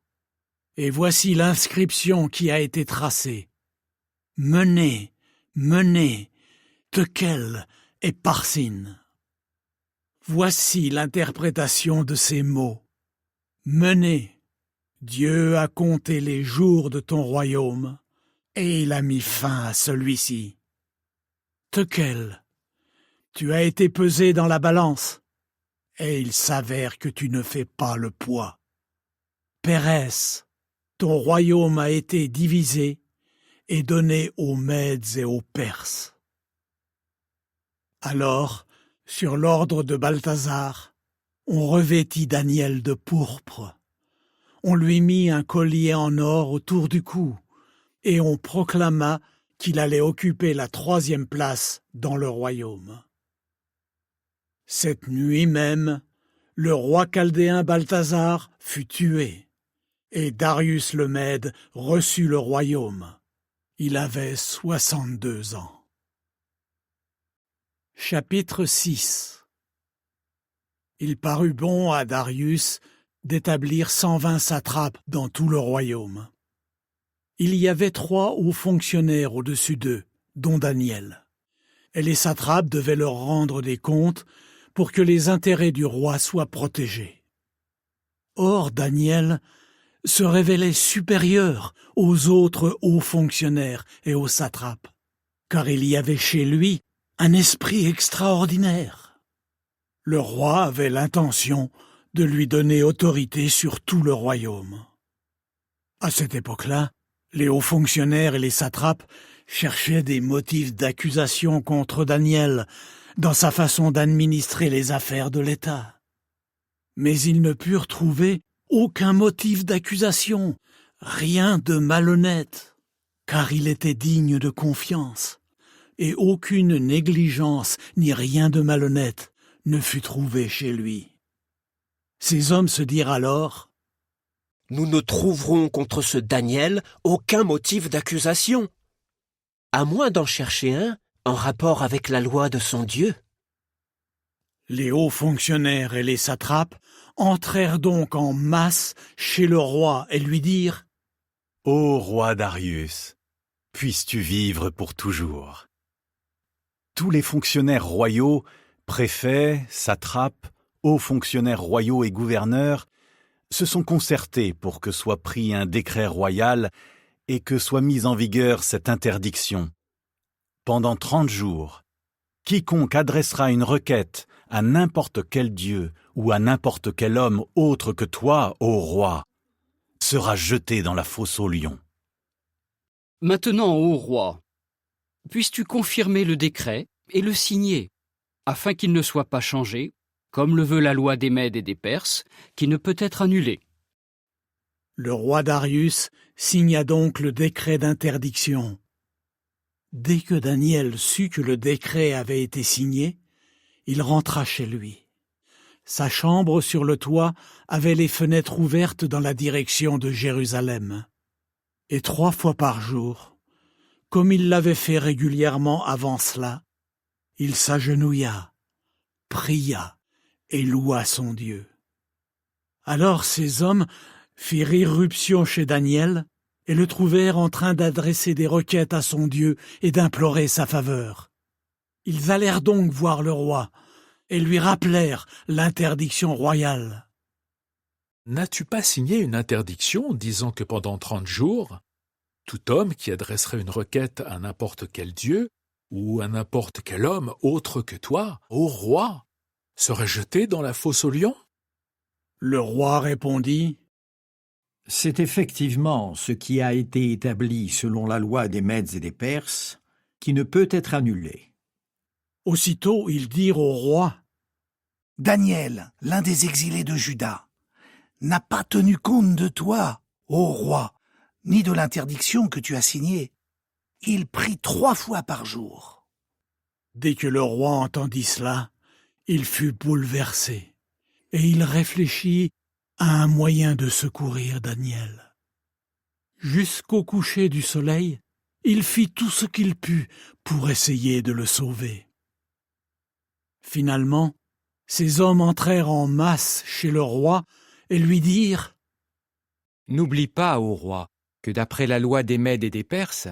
Et voici l'inscription qui a été tracée. Menez, menez, Tekel et Parsin. Voici l'interprétation de ces mots. Menez, Dieu a compté les jours de ton royaume, et il a mis fin à celui-ci. Tekel, tu as été pesé dans la balance, et il s'avère que tu ne fais pas le poids. Pérès, ton royaume a été divisé et donné aux Mèdes et aux Perses. Alors, sur l'ordre de Balthazar, on revêtit Daniel de pourpre. On lui mit un collier en or autour du cou, et on proclama qu'il allait occuper la 3e place dans le royaume. Cette nuit même, le roi chaldéen Balthazar fut tué, et Darius le Mède reçut le royaume. Il avait 62 ans. Chapitre 6. Il parut bon à Darius d'établir 120 satrapes dans tout le royaume. Il y avait 3 hauts fonctionnaires au-dessus d'eux, dont Daniel, et les satrapes devaient leur rendre des comptes pour que les intérêts du roi soient protégés. Or Daniel se révélait supérieur aux autres hauts fonctionnaires et aux satrapes, car il y avait chez lui un esprit extraordinaire. Le roi avait l'intention de lui donner autorité sur tout le royaume. À cette époque-là, les hauts fonctionnaires et les satrapes cherchaient des motifs d'accusation contre Daniel dans sa façon d'administrer les affaires de l'État. Mais ils ne purent trouver aucun motif d'accusation, rien de malhonnête, car il était digne de confiance, et aucune négligence ni rien de malhonnête ne fut trouvé chez lui. Ces hommes se dirent alors : « Nous ne trouverons contre ce Daniel aucun motif d'accusation, à moins d'en chercher un en rapport avec la loi de son Dieu. » Les hauts fonctionnaires et les satrapes entrèrent donc en masse chez le roi et lui dirent : Ô roi Darius, puisses-tu vivre pour toujours. Tous les fonctionnaires royaux, préfets, satrapes, hauts fonctionnaires royaux et gouverneurs, se sont concertés pour que soit pris un décret royal et que soit mise en vigueur cette interdiction. Pendant 30 jours, quiconque adressera une requête à n'importe quel dieu ou à n'importe quel homme autre que toi, ô roi, sera jeté dans la fosse aux lions. Maintenant, ô roi, puisses-tu confirmer le décret et le signer, afin qu'il ne soit pas changé, comme le veut la loi des Mèdes et des Perses, qui ne peut être annulée. Le roi Darius signa donc le décret d'interdiction. Dès que Daniel sut que le décret avait été signé, il rentra chez lui. Sa chambre sur le toit avait les fenêtres ouvertes dans la direction de Jérusalem. Et 3 fois par jour, comme il l'avait fait régulièrement avant cela, il s'agenouilla, pria et loua son Dieu. Alors ces hommes firent irruption chez Daniel et le trouvèrent en train d'adresser des requêtes à son Dieu et d'implorer sa faveur. Ils allèrent donc voir le roi et lui rappelèrent l'interdiction royale. « N'as-tu pas signé une interdiction disant que pendant 30 jours, tout homme qui adresserait une requête à n'importe quel dieu ou à n'importe quel homme autre que toi, ô roi, serait jeté dans la fosse aux lions ?» Le roi répondit : « C'est effectivement ce qui a été établi selon la loi des Mèdes et des Perses, qui ne peut être annulé. » Aussitôt ils dirent au roi : « Daniel, l'un des exilés de Juda, n'a pas tenu compte de toi, ô roi, ni de l'interdiction que tu as signée. Il prie 3 fois par jour. » Dès que le roi entendit cela, il fut bouleversé, et il réfléchit à un moyen de secourir Daniel. Jusqu'au coucher du soleil, il fit tout ce qu'il put pour essayer de le sauver. Finalement, ces hommes entrèrent en masse chez le roi et lui dirent : « N'oublie pas, ô roi, que d'après la loi des Mèdes et des Perses,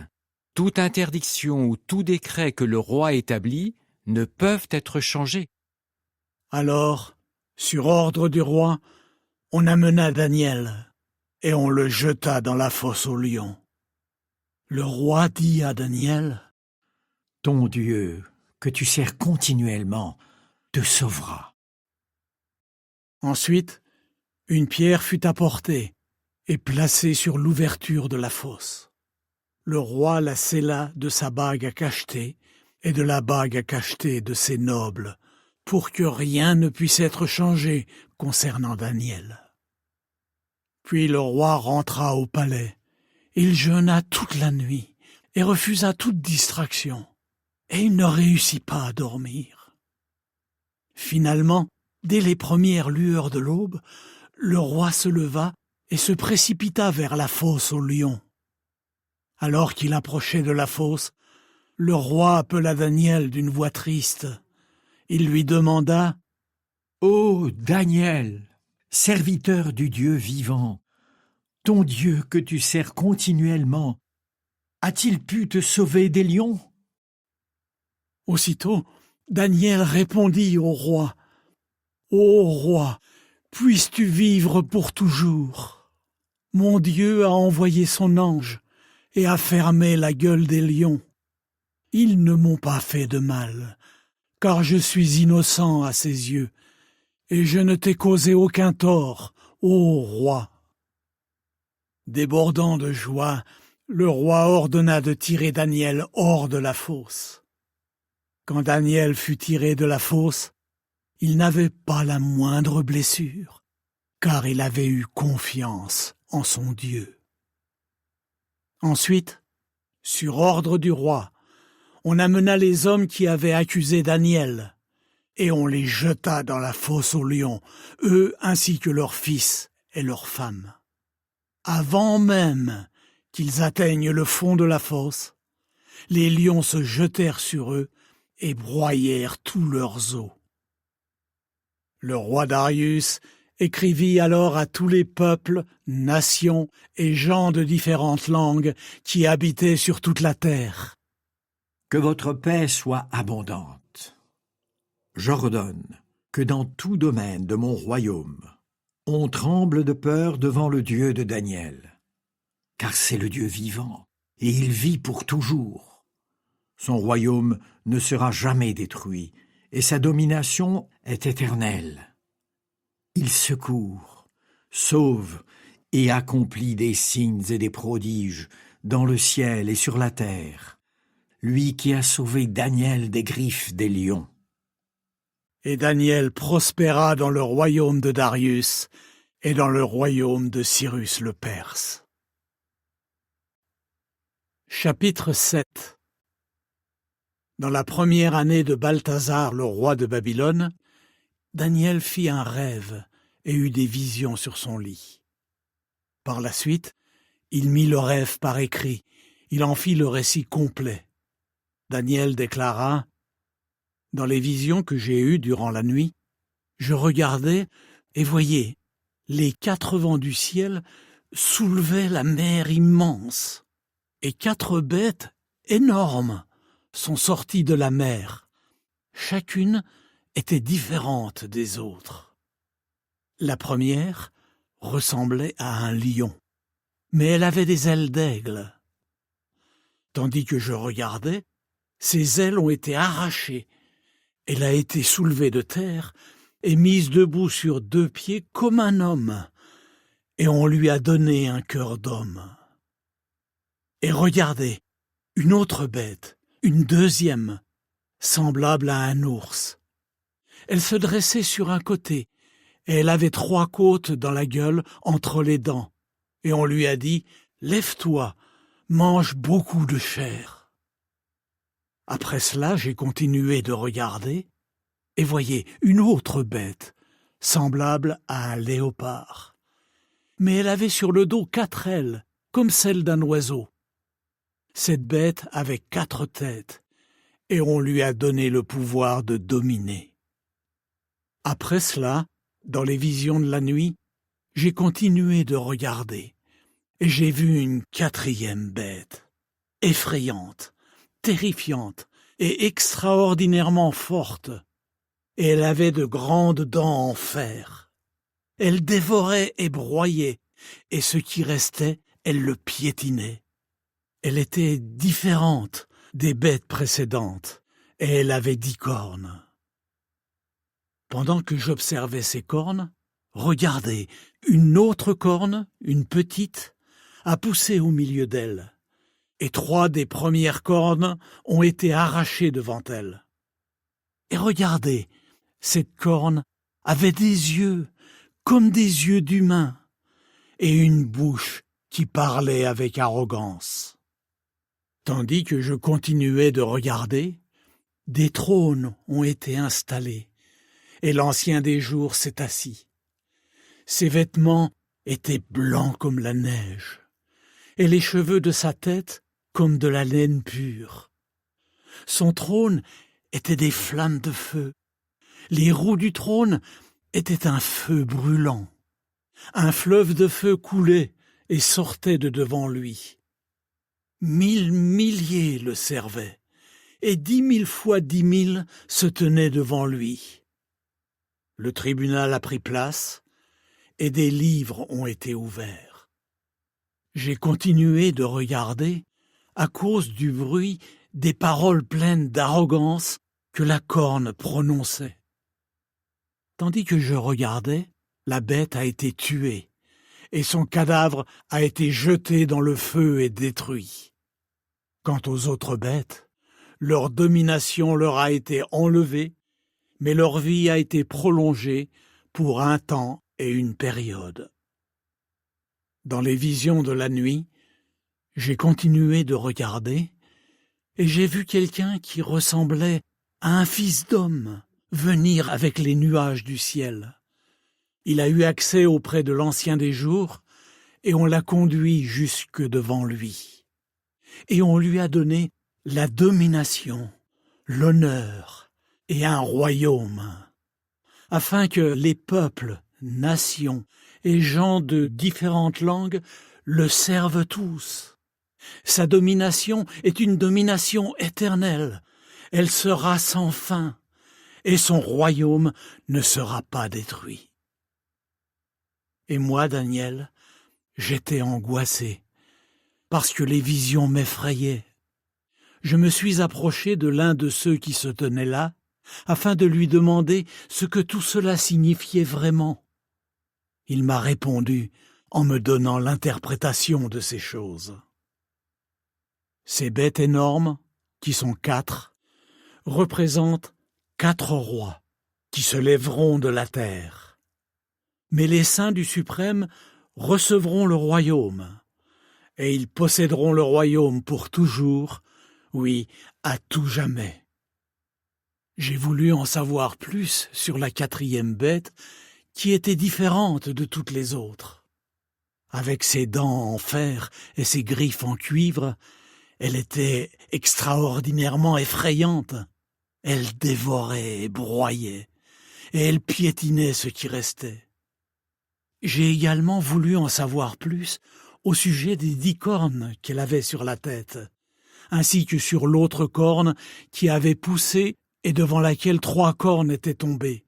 toute interdiction ou tout décret que le roi établit ne peuvent être changés. » Alors, sur ordre du roi, on amena Daniel et on le jeta dans la fosse aux lions. Le roi dit à Daniel : « Ton Dieu, que tu sers continuellement, te sauvera. » Ensuite, une pierre fut apportée et placée sur l'ouverture de la fosse. Le roi la scella de sa bague à cacheter et de la bague à cacheter de ses nobles, pour que rien ne puisse être changé concernant Daniel. Puis le roi rentra au palais. Il jeûna toute la nuit et refusa toute distraction, et il ne réussit pas à dormir. Finalement, dès les premières lueurs de l'aube, le roi se leva et se précipita vers la fosse aux lions. Alors qu'il approchait de la fosse, le roi appela Daniel d'une voix triste. Il lui demanda : « Ô Daniel, serviteur du Dieu vivant, ton Dieu que tu sers continuellement, a-t-il pu te sauver des lions ?» Aussitôt, Daniel répondit au roi : « Ô roi, puisses-tu vivre pour toujours. Mon Dieu a envoyé son ange et a fermé la gueule des lions. Ils ne m'ont pas fait de mal, car je suis innocent à ses yeux, et je ne t'ai causé aucun tort, ô roi. » Débordant de joie, le roi ordonna de tirer Daniel hors de la fosse. Quand Daniel fut tiré de la fosse, il n'avait pas la moindre blessure, car il avait eu confiance en son Dieu. Ensuite, sur ordre du roi, on amena les hommes qui avaient accusé Daniel, et on les jeta dans la fosse aux lions, eux ainsi que leurs fils et leurs femmes. Avant même qu'ils atteignent le fond de la fosse, les lions se jetèrent sur eux et broyèrent tous leurs os. Le roi Darius écrivit alors à tous les peuples, nations et gens de différentes langues qui habitaient sur toute la terre. Que votre paix soit abondante. J'ordonne que dans tout domaine de mon royaume, on tremble de peur devant le Dieu de Daniel, car c'est le Dieu vivant, et il vit pour toujours. Son royaume ne sera jamais détruit, et sa domination est éternelle. Il secourt, sauve et accomplit des signes et des prodiges dans le ciel et sur la terre, lui qui a sauvé Daniel des griffes des lions. Et Daniel prospéra dans le royaume de Darius et dans le royaume de Cyrus le Perse. Chapitre 7. Dans la première année de Balthazar, le roi de Babylone, Daniel fit un rêve et eut des visions sur son lit. Par la suite, il mit le rêve par écrit, il en fit le récit complet. Daniel déclara « Dans les visions que j'ai eues durant la nuit, je regardais et voyais, les 4 vents du ciel soulevaient la mer immense, et 4 bêtes énormes sont sorties de la mer. Chacune était différente des autres. La première ressemblait à un lion, mais elle avait des ailes d'aigle. Tandis que je regardais, ses ailes ont été arrachées. Elle a été soulevée de terre et mise debout sur 2 pieds comme un homme, et on lui a donné un cœur d'homme. Et regardez, une autre bête, une deuxième, semblable à un ours. Elle se dressait sur un côté, et elle avait 3 côtes dans la gueule entre les dents, et on lui a dit « Lève-toi, mange beaucoup de chair ». Après cela, j'ai continué de regarder, et voyez une autre bête, semblable à un léopard. Mais elle avait sur le dos 4 ailes, comme celles d'un oiseau. Cette bête avait 4 têtes, et on lui a donné le pouvoir de dominer. Après cela, dans les visions de la nuit, j'ai continué de regarder, et j'ai vu une 4e bête, effrayante, terrifiante et extraordinairement forte, et elle avait de grandes dents en fer. Elle dévorait et broyait, et ce qui restait, elle le piétinait. Elle était différente des bêtes précédentes, et elle avait 10 cornes. Pendant que j'observais ces cornes, regardez, une autre corne, une petite, a poussé au milieu d'elle, et 3 des premières cornes ont été arrachées devant elle. Et regardez, cette corne avait des yeux comme des yeux d'humain, et une bouche qui parlait avec arrogance. Tandis que je continuais de regarder, des trônes ont été installés, et l'Ancien des Jours s'est assis. Ses vêtements étaient blancs comme la neige, et les cheveux de sa tête comme de la laine pure. Son trône était des flammes de feu. Les roues du trône étaient un feu brûlant. Un fleuve de feu coulait et sortait de devant lui. 1000 milliers le servaient, et 10 000 fois 10 000 se tenaient devant lui. Le tribunal a pris place, et des livres ont été ouverts. J'ai continué de regarder à cause du bruit des paroles pleines d'arrogance que la corne prononçait. Tandis que je regardais, la bête a été tuée, et son cadavre a été jeté dans le feu et détruit. Quant aux autres bêtes, leur domination leur a été enlevée, mais leur vie a été prolongée pour un temps et une période. Dans les visions de la nuit, j'ai continué de regarder, et j'ai vu quelqu'un qui ressemblait à un fils d'homme venir avec les nuages du ciel. Il a eu accès auprès de l'Ancien des Jours, et on l'a conduit jusque devant lui. Et on lui a donné la domination, l'honneur et un royaume, afin que les peuples, nations et gens de différentes langues le servent tous. Sa domination est une domination éternelle. Elle sera sans fin, et son royaume ne sera pas détruit. Et moi, Daniel, j'étais angoissé, parce que les visions m'effrayaient. Je me suis approché de l'un de ceux qui se tenaient là, afin de lui demander ce que tout cela signifiait vraiment. Il m'a répondu en me donnant l'interprétation de ces choses. Ces bêtes énormes, qui sont 4, représentent 4 rois qui se lèveront de la terre. Mais les saints du Suprême recevront le royaume, et ils posséderont le royaume pour toujours, oui, à tout jamais. J'ai voulu en savoir plus sur la 4e bête, qui était différente de toutes les autres. Avec ses dents en fer et ses griffes en cuivre, elle était extraordinairement effrayante. Elle dévorait et broyait, et elle piétinait ce qui restait. J'ai également voulu en savoir plus au sujet des 10 cornes qu'elle avait sur la tête, ainsi que sur l'autre corne qui avait poussé et devant laquelle 3 cornes étaient tombées.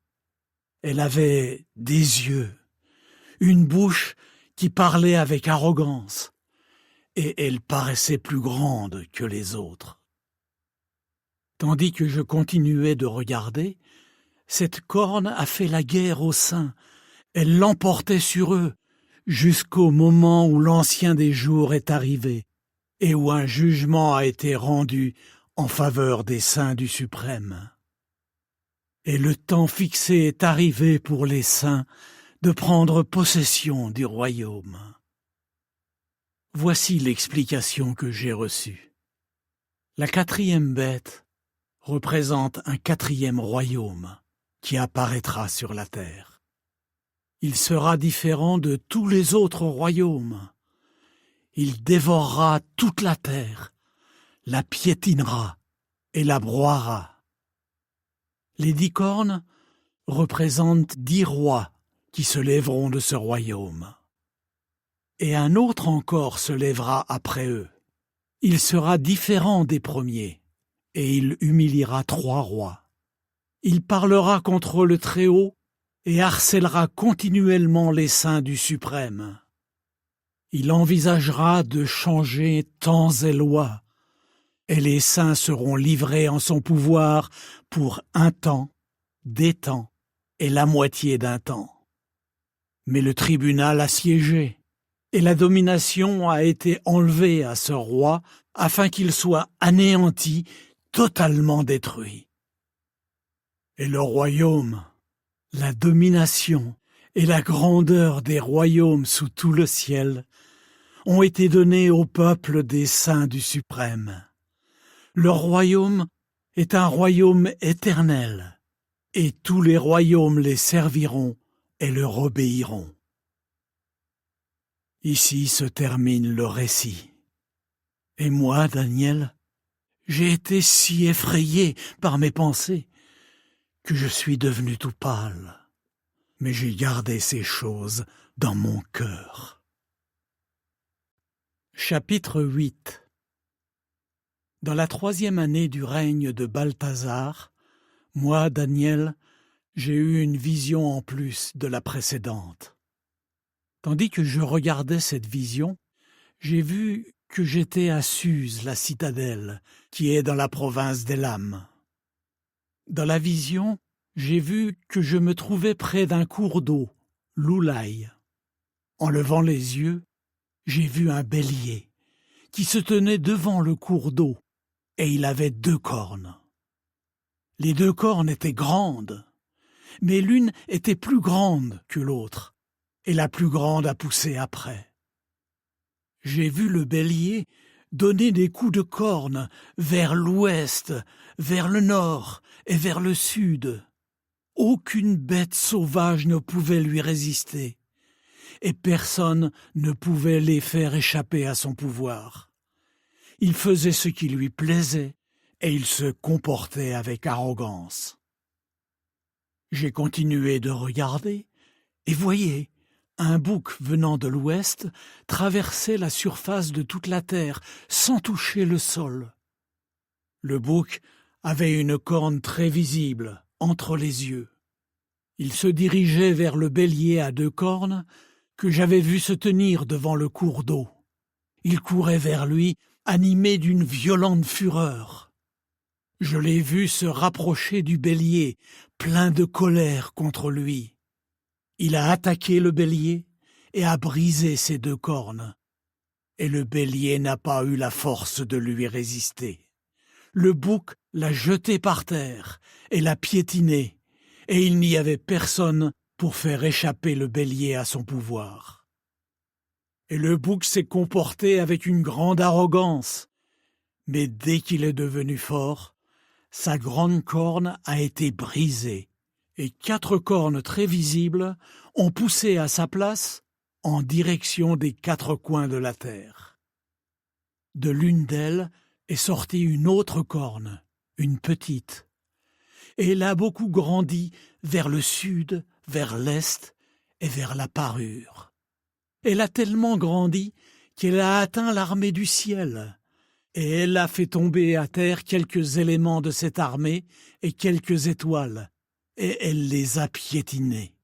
Elle avait des yeux, une bouche qui parlait avec arrogance, et elle paraissait plus grande que les autres. Tandis que je continuais de regarder, cette corne a fait la guerre aux saints. Elle l'emportait sur eux, jusqu'au moment où l'Ancien des jours est arrivé, et où un jugement a été rendu en faveur des saints du Suprême. Et le temps fixé est arrivé pour les saints de prendre possession du royaume. Voici l'explication que j'ai reçue. La 4e bête représente un 4e royaume qui apparaîtra sur la terre. Il sera différent de tous les autres royaumes. Il dévorera toute la terre, la piétinera et la broiera. Les 10 cornes représentent 10 rois qui se lèveront de ce royaume. Et un autre encore se lèvera après eux. Il sera différent des premiers, et il humiliera 3 rois. Il parlera contre le Très-Haut et harcèlera continuellement les saints du Suprême. Il envisagera de changer temps et lois, et les saints seront livrés en son pouvoir pour un temps, des temps et la moitié d'un temps. Mais le tribunal a siégé, et la domination a été enlevée à ce roi afin qu'il soit anéanti, totalement détruit. Et le royaume, la domination et la grandeur des royaumes sous tout le ciel ont été donnés au peuple des saints du Suprême. Le royaume est un royaume éternel, et tous les royaumes les serviront et leur obéiront. Ici se termine le récit. Et moi, Daniel, j'ai été si effrayé par mes pensées que je suis devenu tout pâle. Mais j'ai gardé ces choses dans mon cœur. Chapitre 8. Dans la 3e année du règne de Balthazar, moi, Daniel, j'ai eu une vision en plus de la précédente. Tandis que je regardais cette vision, j'ai vu que j'étais à Suse, la citadelle, qui est dans la province d'Élam. Dans la vision, j'ai vu que je me trouvais près d'un cours d'eau, l'Oulaï. En levant les yeux, j'ai vu un bélier qui se tenait devant le cours d'eau, et il avait 2 cornes. Les 2 cornes étaient grandes, mais l'une était plus grande que l'autre, et la plus grande a poussé après. J'ai vu le bélier donner des coups de corne vers l'ouest, vers le nord et vers le sud. Aucune bête sauvage ne pouvait lui résister, et personne ne pouvait les faire échapper à son pouvoir. Il faisait ce qui lui plaisait, et il se comportait avec arrogance. J'ai continué de regarder, Et voyez, un bouc venant de l'ouest traversait la surface de toute la terre sans toucher le sol. Le bouc avait une corne très visible entre les yeux. Il se dirigeait vers le bélier à 2 cornes que j'avais vu se tenir devant le cours d'eau. Il courait vers lui, animé d'une violente fureur. Je l'ai vu se rapprocher du bélier, plein de colère contre lui. Il a attaqué le bélier et a brisé ses 2 cornes. Et le bélier n'a pas eu la force de lui résister. Le bouc l'a jeté par terre et l'a piétiné, et il n'y avait personne pour faire échapper le bélier à son pouvoir. Et le bouc s'est comporté avec une grande arrogance, mais dès qu'il est devenu fort, sa grande corne a été brisée, et 4 cornes très visibles ont poussé à sa place en direction des 4 coins de la terre. De l'une d'elles est sortie une autre corne, une petite, et elle a beaucoup grandi vers le sud, vers l'est et vers la parure. Elle a tellement grandi qu'elle a atteint l'armée du ciel, et elle a fait tomber à terre quelques éléments de cette armée et quelques étoiles, et elle les a piétinés.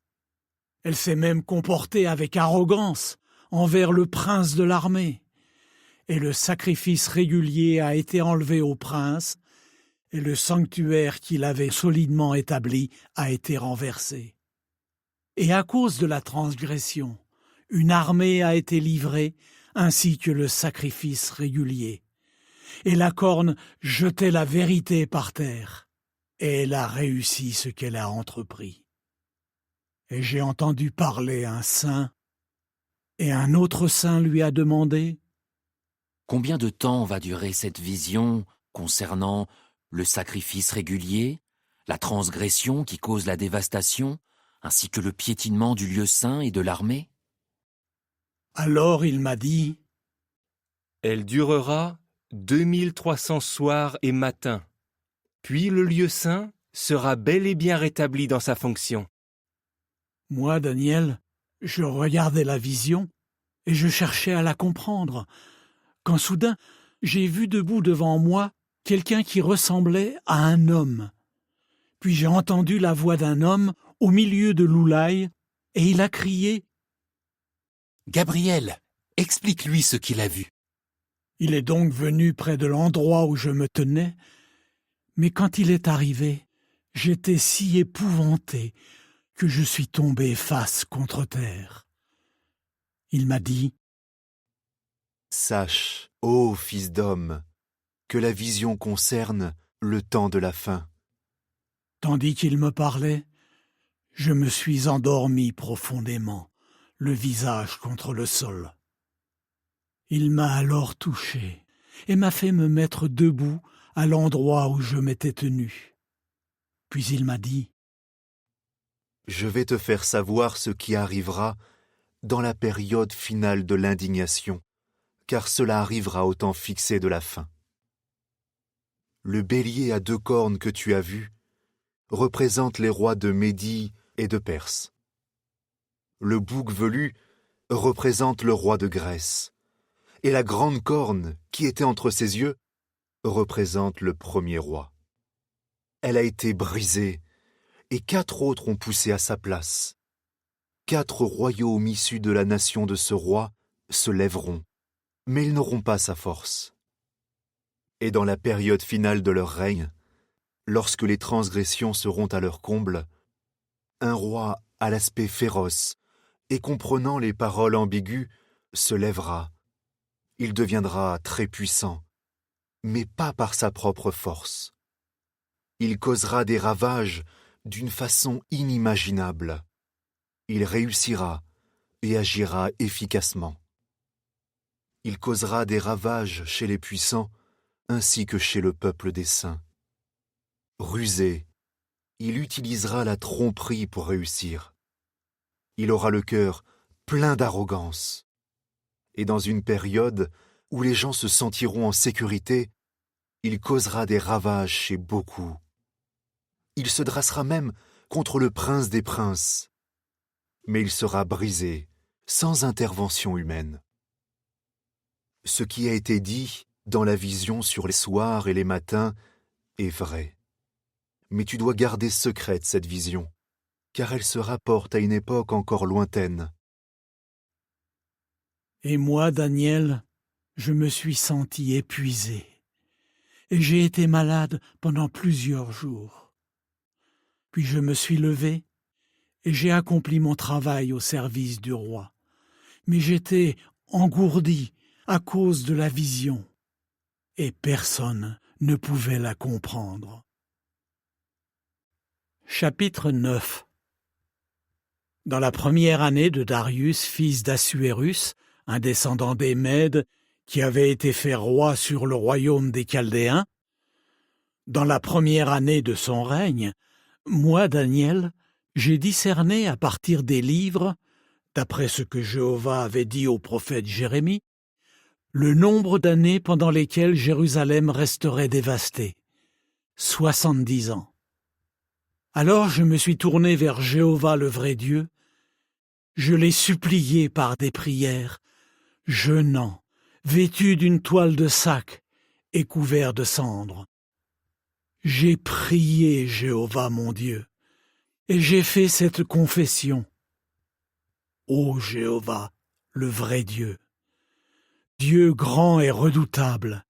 Elle s'est même comportée avec arrogance envers le prince de l'armée, et le sacrifice régulier a été enlevé au prince, et le sanctuaire qu'il avait solidement établi a été renversé. Et à cause de la transgression, une armée a été livrée, ainsi que le sacrifice régulier. Et la corne jetait la vérité par terre, et elle a réussi ce qu'elle a entrepris. Et j'ai entendu parler un saint, et un autre saint lui a demandé : Combien de temps va durer cette vision concernant le sacrifice régulier, la transgression qui cause la dévastation, ainsi que le piétinement du lieu saint et de l'armée ? Alors il m'a dit : Elle durera 2300 soirs et matins, puis le lieu saint sera bel et bien rétabli dans sa fonction. Moi, Daniel, je regardais la vision et je cherchais à la comprendre, quand soudain j'ai vu debout devant moi quelqu'un qui ressemblait à un homme. Puis j'ai entendu la voix d'un homme au milieu de l'oulaï, et il a crié : Gabriel, explique-lui ce qu'il a vu. Il est donc venu près de l'endroit où je me tenais, mais quand il est arrivé, j'étais si épouvanté que je suis tombé face contre terre. Il m'a dit : Sache, ô fils d'homme, que la vision concerne le temps de la fin. Tandis qu'il me parlait, je me suis endormi profondément, le visage contre le sol. Il m'a alors touché et m'a fait me mettre debout à l'endroit où je m'étais tenu. Puis il m'a dit : Je vais te faire savoir ce qui arrivera dans la période finale de l'indignation, car cela arrivera au temps fixé de la fin. Le bélier à 2 cornes que tu as vu représente les rois de Médie et de Perse. Le bouc velu représente le roi de Grèce, et la grande corne qui était entre ses yeux représente le premier roi. Elle a été brisée, et 4 autres ont poussé à sa place. 4 royaumes issus de la nation de ce roi se lèveront, mais ils n'auront pas sa force. Et dans la période finale de leur règne, lorsque les transgressions seront à leur comble, un roi à l'aspect féroce et comprenant les paroles ambiguës se lèvera. Il deviendra très puissant, mais pas par sa propre force. Il causera des ravages d'une façon inimaginable. Il réussira et agira efficacement. Il causera des ravages chez les puissants ainsi que chez le peuple des saints. Rusé, il utilisera la tromperie pour réussir. Il aura le cœur plein d'arrogance. Et dans une période où les gens se sentiront en sécurité, il causera des ravages chez beaucoup. Il se dressera même contre le prince des princes. mais il sera brisé, sans intervention humaine. Ce qui a été dit dans la vision sur les soirs et les matins est vrai. Mais tu dois garder secrète cette vision, car elle se rapporte à une époque encore lointaine. Et moi, Daniel, je me suis senti épuisé, et j'ai été malade pendant plusieurs jours. Puis je me suis levé, et j'ai accompli mon travail au service du roi. Mais j'étais engourdi à cause de la vision, et personne ne pouvait la comprendre. Chapitre 9. Dans la première année de Darius, fils d'Assuérus, un descendant des Mèdes, qui avait été fait roi sur le royaume des Chaldéens, dans la première année de son règne, moi, Daniel, j'ai discerné à partir des livres, d'après ce que Jéhovah avait dit au prophète Jérémie, le nombre d'années pendant lesquelles Jérusalem resterait dévastée, 70 ans. Alors je me suis tourné vers Jéhovah le vrai Dieu, je l'ai supplié par des prières, jeûnant, vêtu d'une toile de sac et couvert de cendres. J'ai prié Jéhovah mon Dieu, et j'ai fait cette confession. Ô Jéhovah, le vrai Dieu, Dieu grand et redoutable,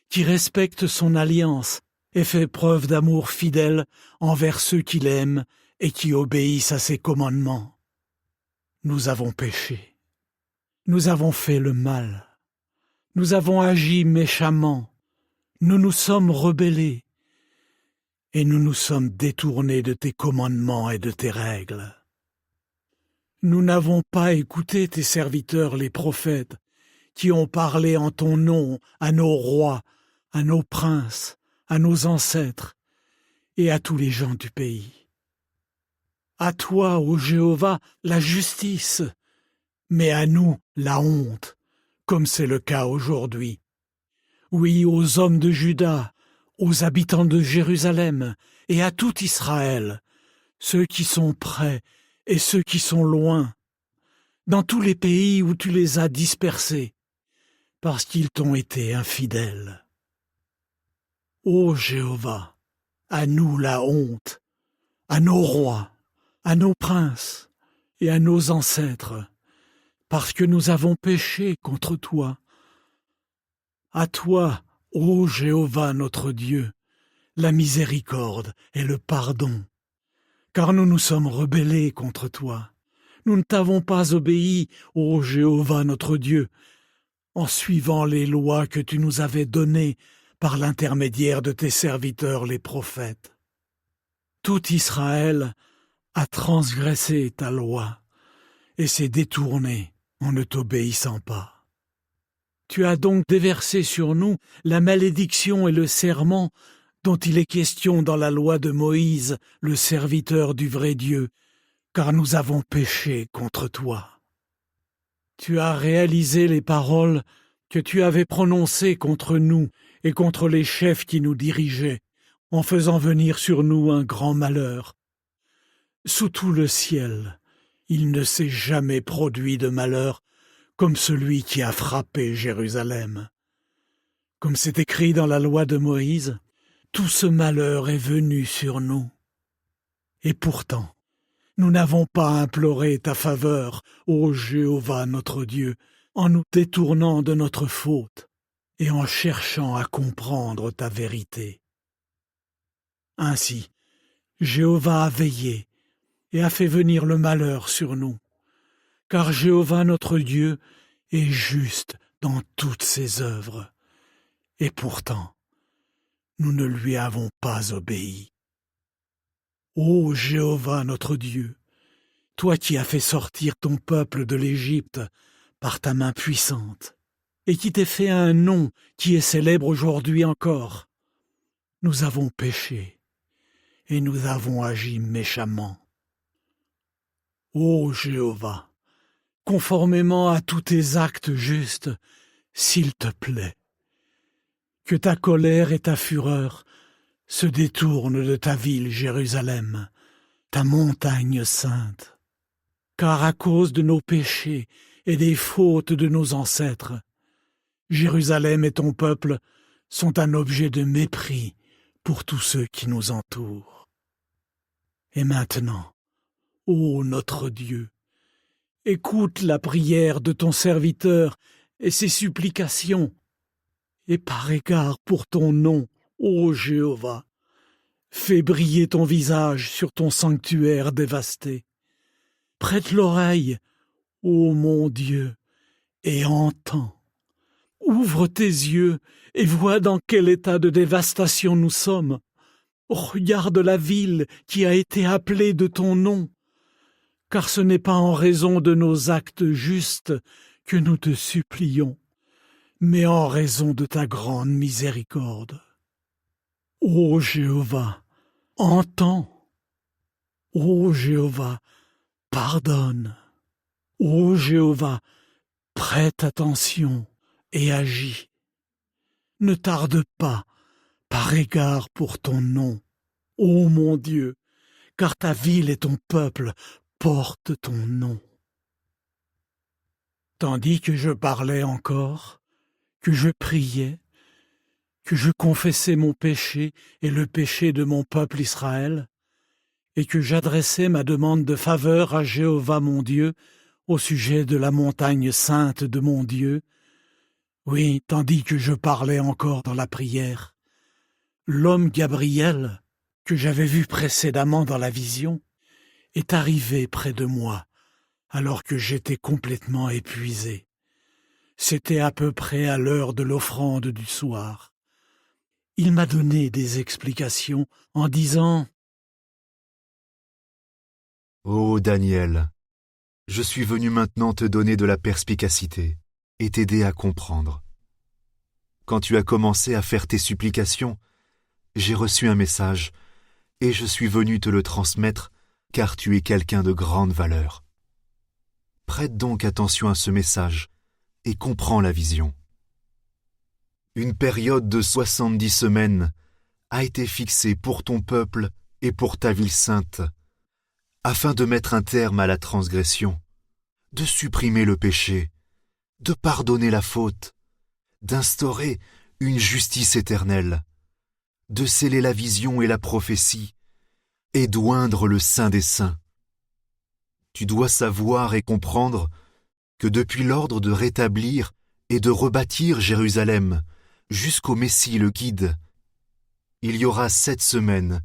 qui respecte son alliance et fait preuve d'amour fidèle envers ceux qui l'aiment et qui obéissent à ses commandements. Nous avons péché, nous avons fait le mal, nous avons agi méchamment, nous nous sommes rebellés, et nous nous sommes détournés de tes commandements et de tes règles. Nous n'avons pas écouté tes serviteurs les prophètes, qui ont parlé en ton nom à nos rois, à nos princes, à nos ancêtres et à tous les gens du pays. À toi, ô Jéhovah, la justice, mais à nous la honte, comme c'est le cas aujourd'hui. Oui, aux hommes de Juda, aux habitants de Jérusalem et à tout Israël, ceux qui sont près et ceux qui sont loin, dans tous les pays où tu les as dispersés, parce qu'ils t'ont été infidèles. Ô Jéhovah, à nous la honte, à nos rois, à nos princes et à nos ancêtres, parce que nous avons péché contre toi. À toi, ô Jéhovah notre Dieu, la miséricorde et le pardon, car nous nous sommes rebellés contre toi. Nous ne t'avons pas obéi, ô Jéhovah notre Dieu, en suivant les lois que tu nous avais données par l'intermédiaire de tes serviteurs les prophètes. Tout Israël a transgressé ta loi et s'est détourné en ne t'obéissant pas. Tu as donc déversé sur nous la malédiction et le serment dont il est question dans la loi de Moïse, le serviteur du vrai Dieu, car nous avons péché contre toi. Tu as réalisé les paroles que tu avais prononcées contre nous et contre les chefs qui nous dirigeaient, en faisant venir sur nous un grand malheur. Sous tout le ciel, il ne s'est jamais produit de malheur comme celui qui a frappé Jérusalem. Comme c'est écrit dans la loi de Moïse, tout ce malheur est venu sur nous. Et pourtant, nous n'avons pas imploré ta faveur, ô Jéhovah notre Dieu, en nous détournant de notre faute et en cherchant à comprendre ta vérité. Ainsi, Jéhovah a veillé et a fait venir le malheur sur nous, car Jéhovah notre Dieu est juste dans toutes ses œuvres, et pourtant, nous ne lui avons pas obéi. Ô Jéhovah notre Dieu, toi qui as fait sortir ton peuple de l'Égypte par ta main puissante, et qui t'es fait un nom qui est célèbre aujourd'hui encore, nous avons péché, et nous avons agi méchamment. Ô Jéhovah, conformément à tous tes actes justes, s'il te plaît, que ta colère et ta fureur se détournent de ta ville Jérusalem, ta montagne sainte. car à cause de nos péchés et des fautes de nos ancêtres, Jérusalem et ton peuple sont un objet de mépris pour tous ceux qui nous entourent. Et maintenant, ô notre Dieu, écoute la prière de ton serviteur et ses supplications, et par égard pour ton nom, ô Jéhovah, fais briller ton visage sur ton sanctuaire dévasté. Prête l'oreille, ô mon Dieu, et entends. Ouvre tes yeux et vois dans quel état de dévastation nous sommes. Regarde la ville qui a été appelée de ton nom, car ce n'est pas en raison de nos actes justes que nous te supplions, mais en raison de ta grande miséricorde. Ô Jéhovah, entends. Ô Jéhovah, pardonne. Ô Jéhovah, prête attention et agis. Ne tarde pas, par égard pour ton nom, ô mon Dieu, car ta ville et ton peuple portent ton nom. Tandis que je parlais encore, que je priais, que je confessais mon péché et le péché de mon peuple Israël, et que j'adressais ma demande de faveur à Jéhovah mon Dieu au sujet de la montagne sainte de mon Dieu, oui, tandis que je parlais encore dans la prière, l'homme Gabriel, que j'avais vu précédemment dans la vision, est arrivé près de moi, alors que j'étais complètement épuisé. C'était à peu près à l'heure de l'offrande du soir. Il m'a donné des explications en disant « Ô Daniel, je suis venu maintenant te donner de la perspicacité et t'aider à comprendre. Quand tu as commencé à faire tes supplications, j'ai reçu un message et je suis venu te le transmettre car tu es quelqu'un de grande valeur. Prête donc attention à ce message et comprends la vision. Une période de 70 semaines a été fixée pour ton peuple et pour ta ville sainte, afin de mettre un terme à la transgression, de supprimer le péché, de pardonner la faute, d'instaurer une justice éternelle, de sceller la vision et la prophétie, et d'oindre le Saint des Saints. Tu dois savoir et comprendre que depuis l'ordre de rétablir et de rebâtir Jérusalem jusqu'au Messie le Guide, il y aura 7 semaines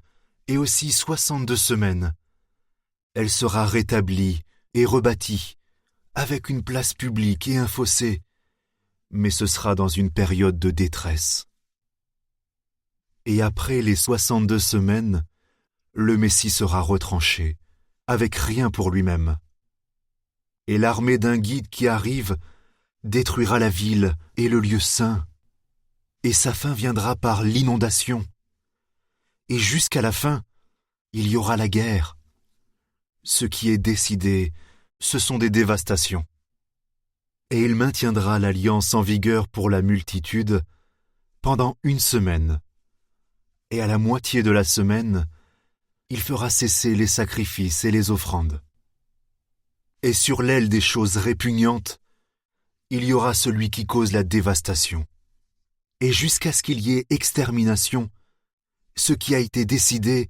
et aussi 62 semaines. Elle sera rétablie et rebâtie, avec une place publique et un fossé, mais ce sera dans une période de détresse. Et après les 62 semaines, le Messie sera retranché, avec rien pour lui-même. Et l'armée d'un guide qui arrive détruira la ville et le lieu saint, et sa fin viendra par l'inondation. Et jusqu'à la fin, il y aura la guerre. Ce qui est décidé, ce sont des dévastations. Et il maintiendra l'alliance en vigueur pour la multitude pendant 1 semaine. Et à la moitié de la semaine, il fera cesser les sacrifices et les offrandes. Et sur l'aile des choses répugnantes, il y aura celui qui cause la dévastation. Et jusqu'à ce qu'il y ait extermination, ce qui a été décidé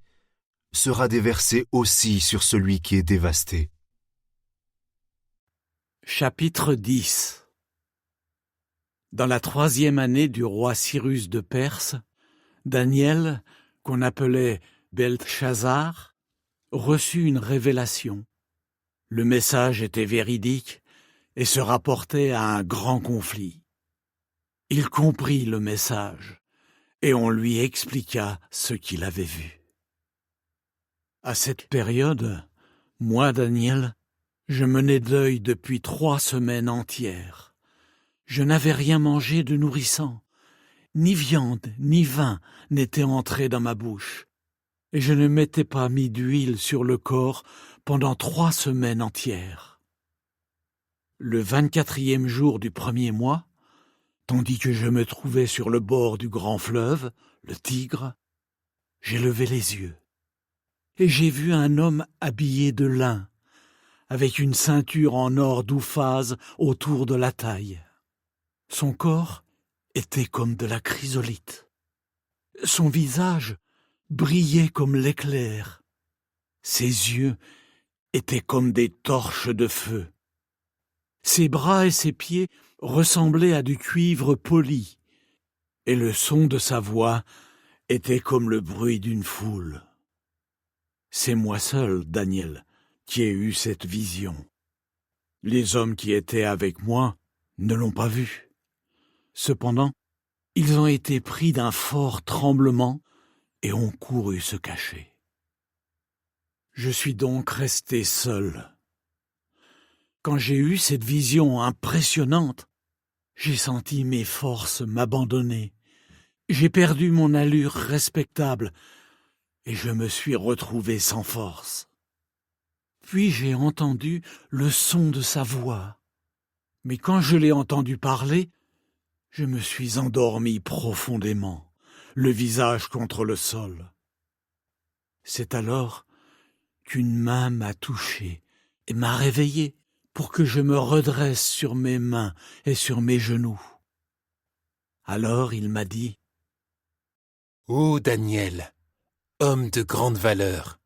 sera déversé aussi sur celui qui est dévasté. Chapitre 10. Dans la 3e année du roi Cyrus de Perse, Daniel, qu'on appelait Beltchazzar, reçut une révélation. Le message était véridique et se rapportait à un grand conflit. Il comprit le message et on lui expliqua ce qu'il avait vu. À cette période, moi, Daniel, je menais deuil depuis 3 semaines entières. Je n'avais rien mangé de nourrissant, ni viande, ni vin n'étaient entrés dans ma bouche, et je ne m'étais pas mis d'huile sur le corps pendant 3 semaines entières. Le 24e jour du 1er mois, tandis que je me trouvais sur le bord du grand fleuve, le Tigre, j'ai levé les yeux, et j'ai vu un homme habillé de lin, avec une ceinture en or d'ouphase autour de la taille. Son corps était comme de la chrysolite. Son visage brillait comme l'éclair. Ses yeux étaient comme des torches de feu. Ses bras et ses pieds ressemblaient à du cuivre poli, et le son de sa voix était comme le bruit d'une foule. C'est moi seul, Daniel, qui ai eu cette vision. Les hommes qui étaient avec moi ne l'ont pas vue. Cependant, ils ont été pris d'un fort tremblement et ont couru se cacher. Je suis donc resté seul. Quand j'ai eu cette vision impressionnante, j'ai senti mes forces m'abandonner. J'ai perdu mon allure respectable et je me suis retrouvé sans force. Puis j'ai entendu le son de sa voix. Mais quand je l'ai entendu parler, je me suis endormi profondément, le visage contre le sol. C'est alors qu'une main m'a touché et m'a réveillé pour que je me redresse sur mes mains et sur mes genoux. Alors il m'a dit : « Ô Daniel, homme de grande valeur,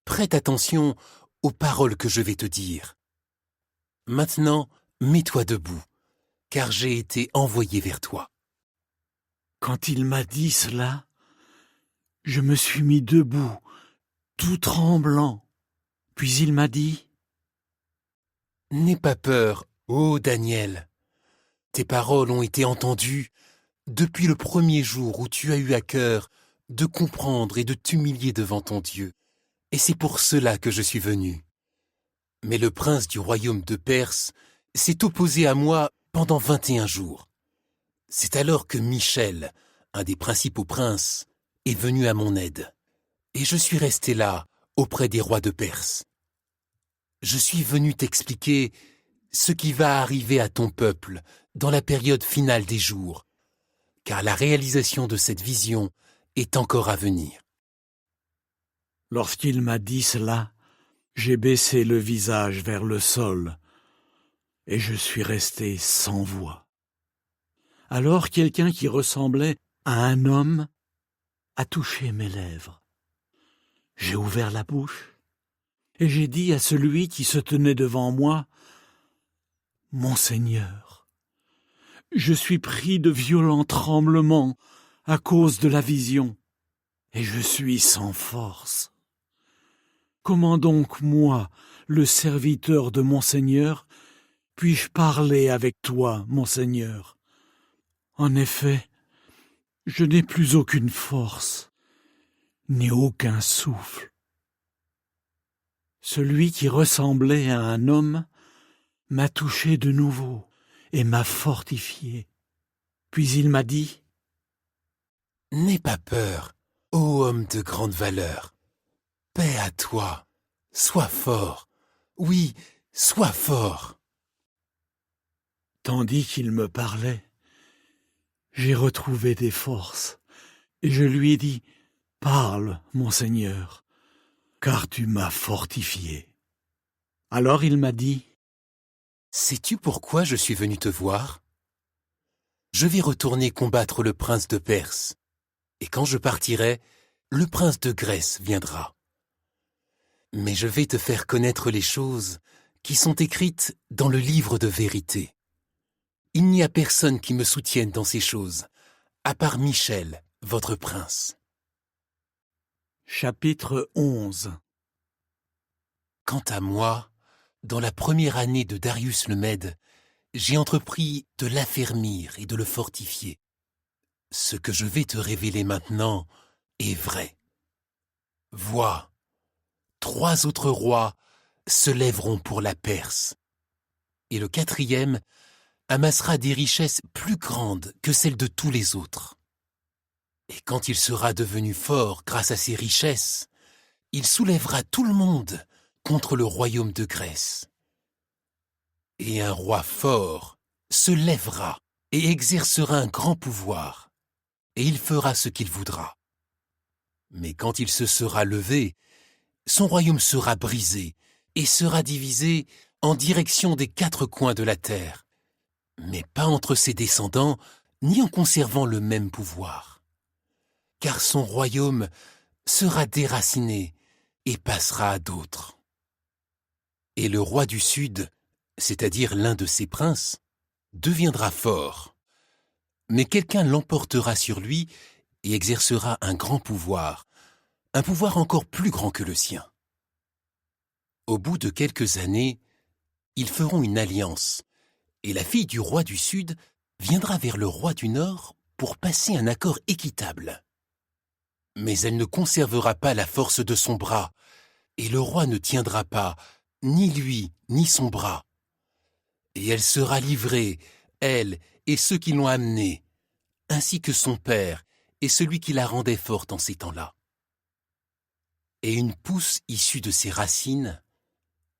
prête attention aux paroles que je vais te dire. Maintenant, mets-toi debout, car j'ai été envoyé vers toi. » Quand il m'a dit cela, je me suis mis debout, tout tremblant. Puis il m'a dit : « N'aie pas peur, ô Daniel. Tes paroles ont été entendues depuis le premier jour où tu as eu à cœur de comprendre et de t'humilier devant ton Dieu. Et c'est pour cela que je suis venu. Mais le prince du royaume de Perse s'est opposé à moi pendant 21 jours. C'est alors que Michel, un des principaux princes, est venu à mon aide. Et je suis resté là, auprès des rois de Perse. Je suis venu t'expliquer ce qui va arriver à ton peuple dans la période finale des jours, car la réalisation de cette vision est encore à venir. » Lorsqu'il m'a dit cela, j'ai baissé le visage vers le sol et je suis resté sans voix. Alors quelqu'un qui ressemblait à un homme a touché mes lèvres. J'ai ouvert la bouche et j'ai dit à celui qui se tenait devant moi : « Mon Seigneur, je suis pris de violents tremblements à cause de la vision et je suis sans force. Comment donc moi, le serviteur de mon Seigneur, puis-je parler avec toi, mon Seigneur ? En effet, je n'ai plus aucune force, ni aucun souffle. » Celui qui ressemblait à un homme m'a touché de nouveau et m'a fortifié. Puis il m'a dit : « N'aie pas peur, ô homme de grande valeur. Paix à toi, sois fort, oui, sois fort. » Tandis qu'il me parlait, j'ai retrouvé des forces et je lui ai dit : « Parle, mon Seigneur, car tu m'as fortifié. » Alors il m'a dit : « Sais-tu pourquoi je suis venu te voir ? Je vais retourner combattre le prince de Perse, et quand je partirai, le prince de Grèce viendra. Mais je vais te faire connaître les choses qui sont écrites dans le livre de vérité. Il n'y a personne qui me soutienne dans ces choses, à part Michel, votre prince. » Chapitre 11. Quant à moi, dans la première année de Darius le Mède, j'ai entrepris de l'affermir et de le fortifier. Ce que je vais te révéler maintenant est vrai. Vois, 3 autres rois se lèveront pour la Perse, et le 4e amassera des richesses plus grandes que celles de tous les autres. Et quand il sera devenu fort grâce à ses richesses, il soulèvera tout le monde contre le royaume de Grèce. Et un roi fort se lèvera et exercera un grand pouvoir, et il fera ce qu'il voudra. Mais quand il se sera levé, son royaume sera brisé et sera divisé en direction des 4 coins de la terre, mais pas entre ses descendants, ni en conservant le même pouvoir. Car son royaume sera déraciné et passera à d'autres. Et le roi du Sud, c'est-à-dire l'un de ses princes, deviendra fort. Mais quelqu'un l'emportera sur lui et exercera un grand pouvoir, un pouvoir encore plus grand que le sien. Au bout de quelques années, ils feront une alliance, et la fille du roi du Sud viendra vers le roi du Nord pour passer un accord équitable. Mais elle ne conservera pas la force de son bras, et le roi ne tiendra pas ni lui ni son bras. Et elle sera livrée, elle et ceux qui l'ont amenée, ainsi que son père et celui qui la rendait forte en ces temps-là. Et une pousse issue de ses racines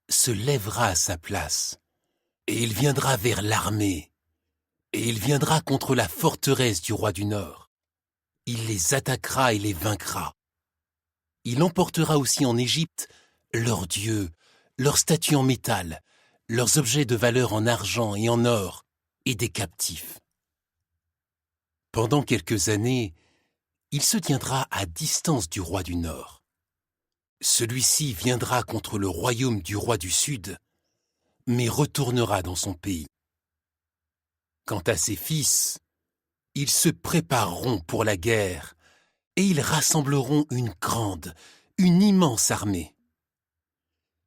se lèvera à sa place, et il viendra vers l'armée, et il viendra contre la forteresse du roi du Nord. Il les attaquera et les vaincra. Il emportera aussi en Égypte leurs dieux, leurs statues en métal, leurs objets de valeur en argent et en or, et des captifs. Pendant quelques années, il se tiendra à distance du roi du Nord. Celui-ci viendra contre le royaume du roi du Sud, mais retournera dans son pays. Quant à ses fils, ils se prépareront pour la guerre, et ils rassembleront une grande, une immense armée.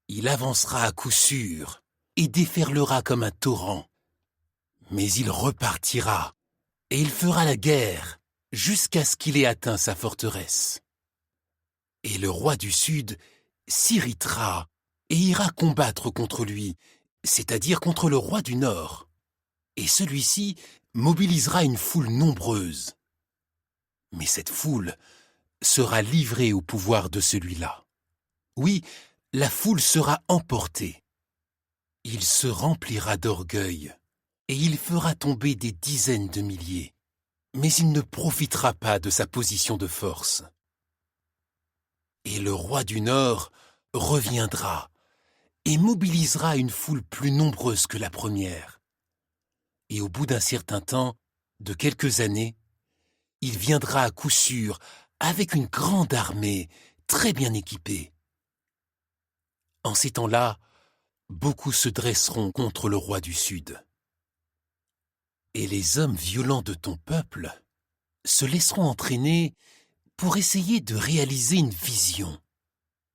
Il avancera à coup sûr, et déferlera comme un torrent. Mais il repartira, et il fera la guerre, jusqu'à ce qu'il ait atteint sa forteresse. Et le roi du Sud s'irritera, et ira combattre contre lui, c'est-à-dire contre le roi du Nord. Et celui-ci mobilisera une foule nombreuse. Mais cette foule sera livrée au pouvoir de celui-là. Oui, la foule sera emportée. Il se remplira d'orgueil, et il fera tomber des dizaines de milliers. Mais il ne profitera pas de sa position de force. Et le roi du Nord reviendra, et mobilisera une foule plus nombreuse que la première. Et au bout d'un certain temps, de quelques années, il viendra à coup sûr avec une grande armée très bien équipée. En ces temps-là, beaucoup se dresseront contre le roi du Sud. Et les hommes violents de ton peuple se laisseront entraîner pour essayer de réaliser une vision.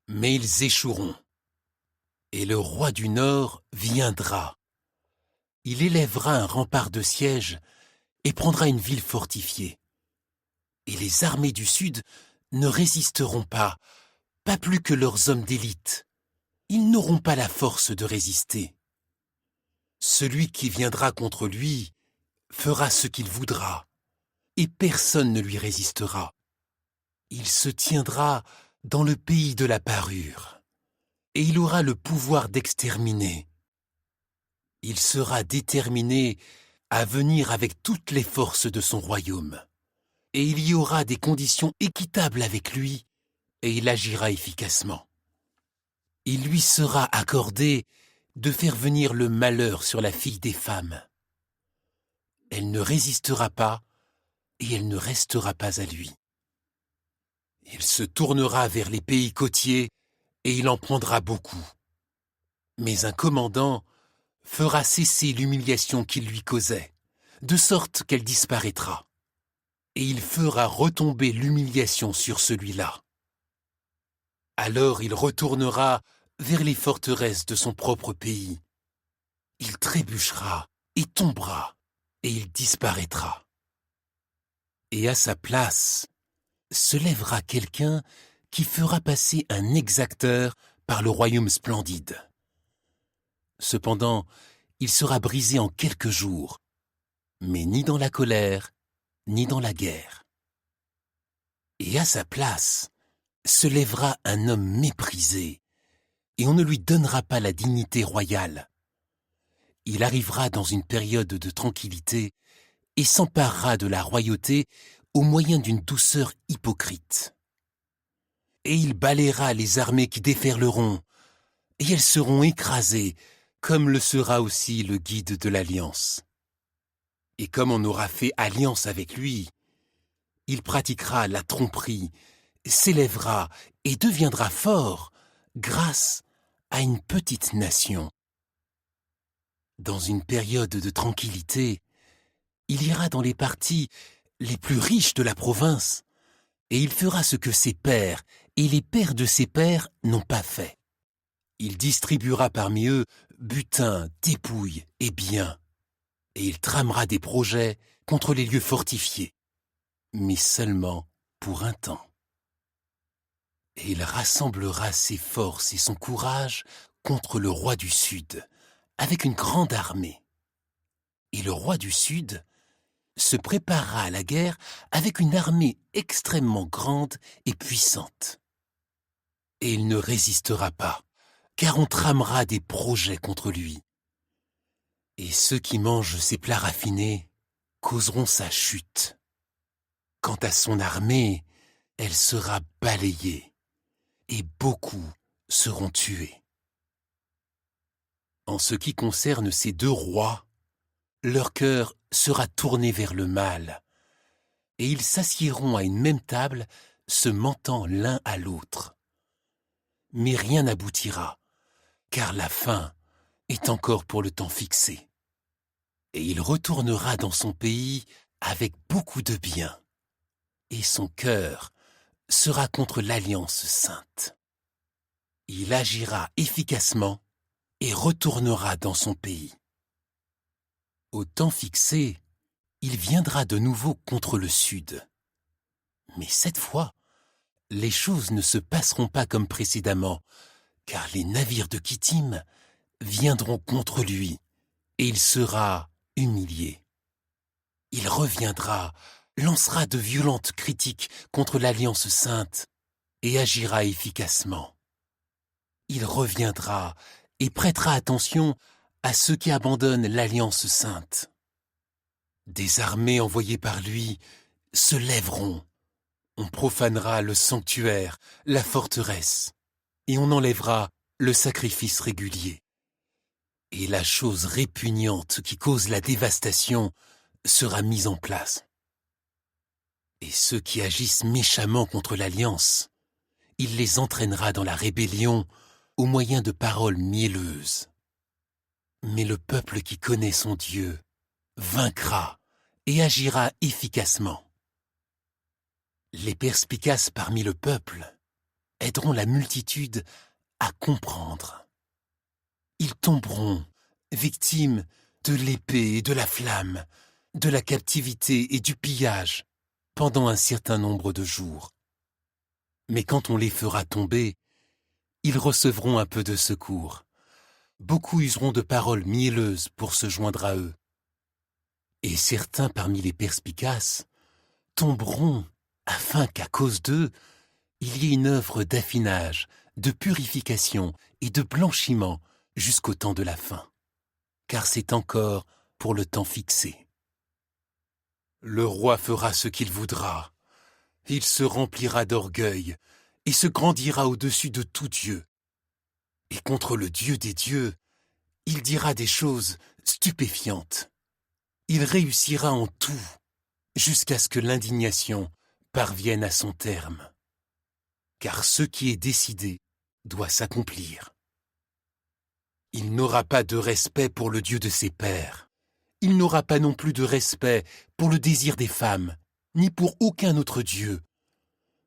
Mais ils échoueront. Et le roi du Nord viendra. Il élèvera un rempart de siège et prendra une ville fortifiée. Et les armées du Sud ne résisteront pas plus que leurs hommes d'élite. Ils n'auront pas la force de résister. Celui qui viendra contre lui fera ce qu'il voudra, et personne ne lui résistera. Il se tiendra dans le pays de la parure, et il aura le pouvoir d'exterminer. Il sera déterminé à venir avec toutes les forces de son royaume, et il y aura des conditions équitables avec lui, et il agira efficacement. Il lui sera accordé de faire venir le malheur sur la fille des femmes. Elle ne résistera pas, et elle ne restera pas à lui. Il se tournera vers les pays côtiers, et il en prendra beaucoup. Mais un commandant fera cesser l'humiliation qu'il lui causait, de sorte qu'elle disparaîtra. Et il fera retomber l'humiliation sur celui-là. Alors il retournera vers les forteresses de son propre pays. Il trébuchera et tombera, et il disparaîtra. Et à sa place se lèvera quelqu'un qui fera passer un exacteur par le royaume splendide. Cependant, il sera brisé en quelques jours, mais ni dans la colère, ni dans la guerre. Et à sa place se lèvera un homme méprisé, et on ne lui donnera pas la dignité royale. Il arrivera dans une période de tranquillité et s'emparera de la royauté au moyen d'une douceur hypocrite. Et il balayera les armées qui déferleront, et elles seront écrasées, comme le sera aussi le guide de l'Alliance. Et comme on aura fait alliance avec lui, il pratiquera la tromperie, s'élèvera et deviendra fort grâce à une petite nation. Dans une période de tranquillité, il ira dans les parties les plus riches de la province, et il fera ce que ses pères et les pères de ses pères n'ont pas fait. Il distribuera parmi eux butin, dépouilles et biens, et il tramera des projets contre les lieux fortifiés, mais seulement pour un temps. Et il rassemblera ses forces et son courage contre le roi du Sud, avec une grande armée. Et le roi du Sud se préparera à la guerre avec une armée extrêmement grande et puissante. Et il ne résistera pas, car on tramera des projets contre lui. Et ceux qui mangent ses plats raffinés causeront sa chute. Quant à son armée, elle sera balayée, et beaucoup seront tués. En ce qui concerne ces deux rois, leur cœur sera tourné vers le mal, et ils s'assiéront à une même table, se mentant l'un à l'autre. Mais rien n'aboutira, car la fin est encore pour le temps fixé. Et il retournera dans son pays avec beaucoup de biens, et son cœur sera contre l'Alliance sainte. Il agira efficacement et retournera dans son pays. Au temps fixé, il viendra de nouveau contre le Sud. Mais cette fois, les choses ne se passeront pas comme précédemment, car les navires de Kittim viendront contre lui, et il sera humilié. Il reviendra, lancera de violentes critiques contre l'Alliance sainte, et agira efficacement. Il reviendra et prêtera attention à ceux qui abandonnent l'Alliance sainte. Des armées envoyées par lui se lèveront. On profanera le sanctuaire, la forteresse, et on enlèvera le sacrifice régulier. Et la chose répugnante qui cause la dévastation sera mise en place. Et ceux qui agissent méchamment contre l'Alliance, il les entraînera dans la rébellion au moyen de paroles mielleuses. Mais le peuple qui connaît son Dieu vaincra et agira efficacement. Les perspicaces parmi le peuple aideront la multitude à comprendre. Ils tomberont, victimes de l'épée et de la flamme, de la captivité et du pillage, pendant un certain nombre de jours. Mais quand on les fera tomber, ils recevront un peu de secours. Beaucoup useront de paroles mielleuses pour se joindre à eux. Et certains parmi les perspicaces tomberont afin qu'à cause d'eux, il y ait une œuvre d'affinage, de purification et de blanchiment jusqu'au temps de la fin, car c'est encore pour le temps fixé. Le roi fera ce qu'il voudra. Il se remplira d'orgueil et se grandira au-dessus de tout Dieu. Et contre le Dieu des dieux, il dira des choses stupéfiantes. Il réussira en tout, jusqu'à ce que l'indignation parvienne à son terme. Car ce qui est décidé doit s'accomplir. Il n'aura pas de respect pour le Dieu de ses pères. Il n'aura pas non plus de respect pour le désir des femmes, ni pour aucun autre Dieu.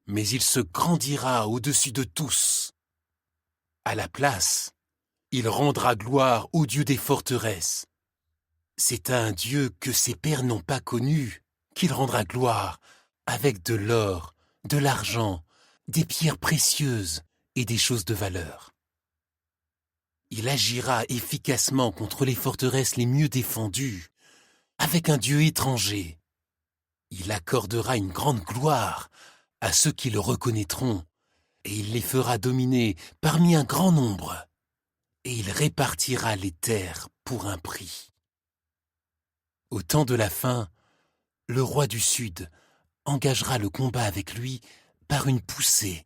Mais il se grandira au-dessus de tous. À la place, il rendra gloire au Dieu des forteresses. C'est à un Dieu que ses pères n'ont pas connu qu'il rendra gloire avec de l'or, de l'argent, des pierres précieuses et des choses de valeur. Il agira efficacement contre les forteresses les mieux défendues, avec un Dieu étranger. Il accordera une grande gloire à ceux qui le reconnaîtront, et il les fera dominer parmi un grand nombre, et il répartira les terres pour un prix. Au temps de la fin, le roi du Sud engagera le combat avec lui par une poussée,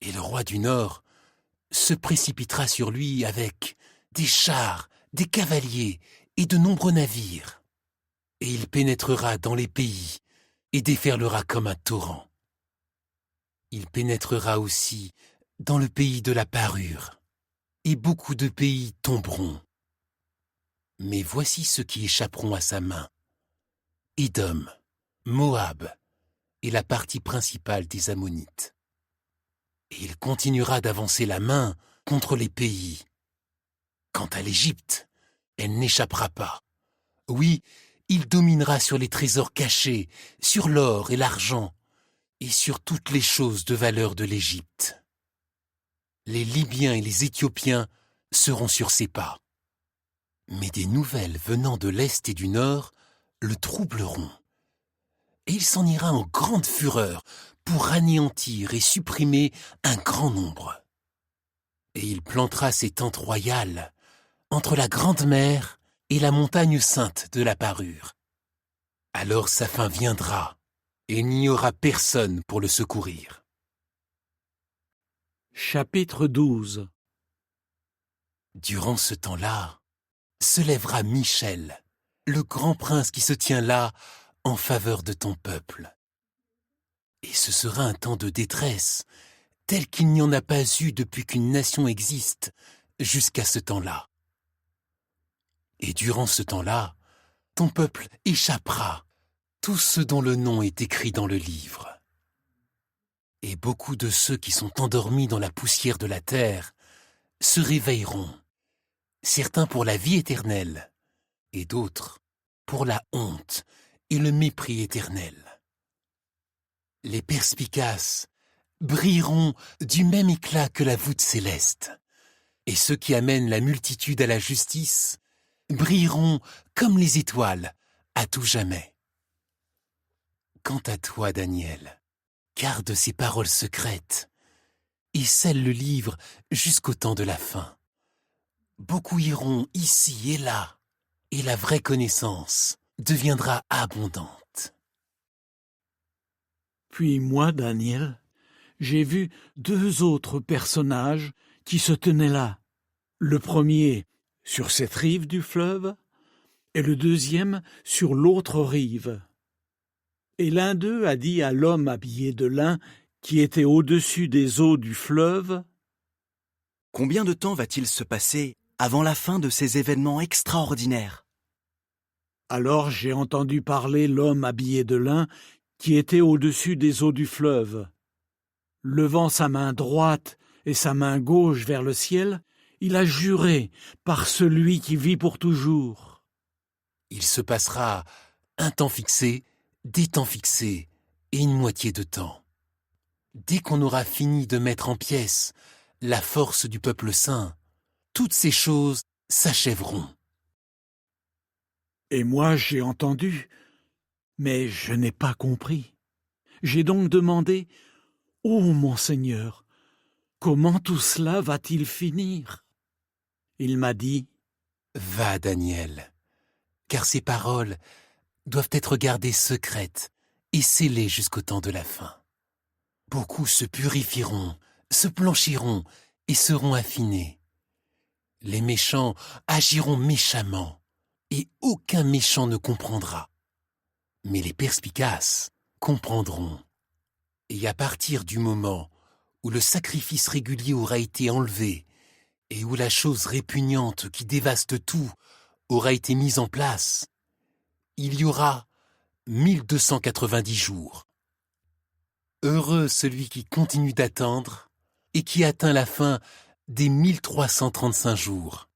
et le roi du Nord se précipitera sur lui avec des chars, des cavaliers et de nombreux navires. Et il pénétrera dans les pays et déferlera comme un torrent. Il pénétrera aussi dans le pays de la parure, et beaucoup de pays tomberont. Mais voici ceux qui échapperont à sa main: Édom, Moab et la partie principale des Ammonites. Et il continuera d'avancer la main contre les pays. Quant à l'Égypte, elle n'échappera pas. Oui, il dominera sur les trésors cachés, sur l'or et l'argent, et sur toutes les choses de valeur de l'Égypte. Les Libyens et les Éthiopiens seront sur ses pas. Mais des nouvelles venant de l'Est et du Nord le troubleront. Et il s'en ira en grande fureur pour anéantir et supprimer un grand nombre. Et il plantera ses tentes royales entre la grande mer et la montagne sainte de la parure. Alors sa fin viendra, et il n'y aura personne pour le secourir. Chapitre 12. Durant ce temps-là, se lèvera Michel, le grand prince qui se tient là en faveur de ton peuple. Et ce sera un temps de détresse, tel qu'il n'y en a pas eu depuis qu'une nation existe jusqu'à ce temps-là. Et durant ce temps-là, ton peuple échappera, tous ceux dont le nom est écrit dans le livre. Et beaucoup de ceux qui sont endormis dans la poussière de la terre se réveilleront, certains pour la vie éternelle, et d'autres pour la honte et le mépris éternel. Les perspicaces brilleront du même éclat que la voûte céleste, et ceux qui amènent la multitude à la justice brilleront comme les étoiles à tout jamais. Quant à toi, Daniel, garde ces paroles secrètes et scelle le livre jusqu'au temps de la fin. Beaucoup iront ici et là, et la vraie connaissance deviendra abondante. Puis moi, Daniel, j'ai vu 2 autres personnages qui se tenaient là. Le premier sur cette rive du fleuve, et le deuxième sur l'autre rive. Et l'un d'eux a dit à l'homme habillé de lin qui était au-dessus des eaux du fleuve: « Combien de temps va-t-il se passer avant la fin de ces événements extraordinaires ?» Alors j'ai entendu parler l'homme habillé de lin qui était au-dessus des eaux du fleuve. Levant sa main droite et sa main gauche vers le ciel, il a juré par celui qui vit pour toujours. Il se passera un temps fixé, des temps fixés et une moitié de temps. Dès qu'on aura fini de mettre en pièces la force du peuple saint, toutes ces choses s'achèveront. Et moi j'ai entendu, mais je n'ai pas compris. J'ai donc demandé: « Ô mon Seigneur, comment tout cela va-t-il finir ?» Il m'a dit: « Va, Daniel, car ces paroles doivent être gardées secrètes et scellées jusqu'au temps de la fin. Beaucoup se purifieront, se blanchiront et seront affinés. Les méchants agiront méchamment, et aucun méchant ne comprendra. Mais les perspicaces comprendront. Et à partir du moment où le sacrifice régulier aura été enlevé, et où la chose répugnante qui dévaste tout aura été mise en place, il y aura 1290 jours. Heureux celui qui continue d'attendre et qui atteint la fin des 1335 jours.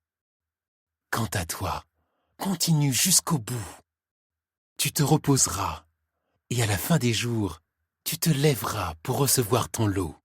Quant à toi, continue jusqu'au bout. Tu te reposeras, et à la fin des jours, tu te lèveras pour recevoir ton lot.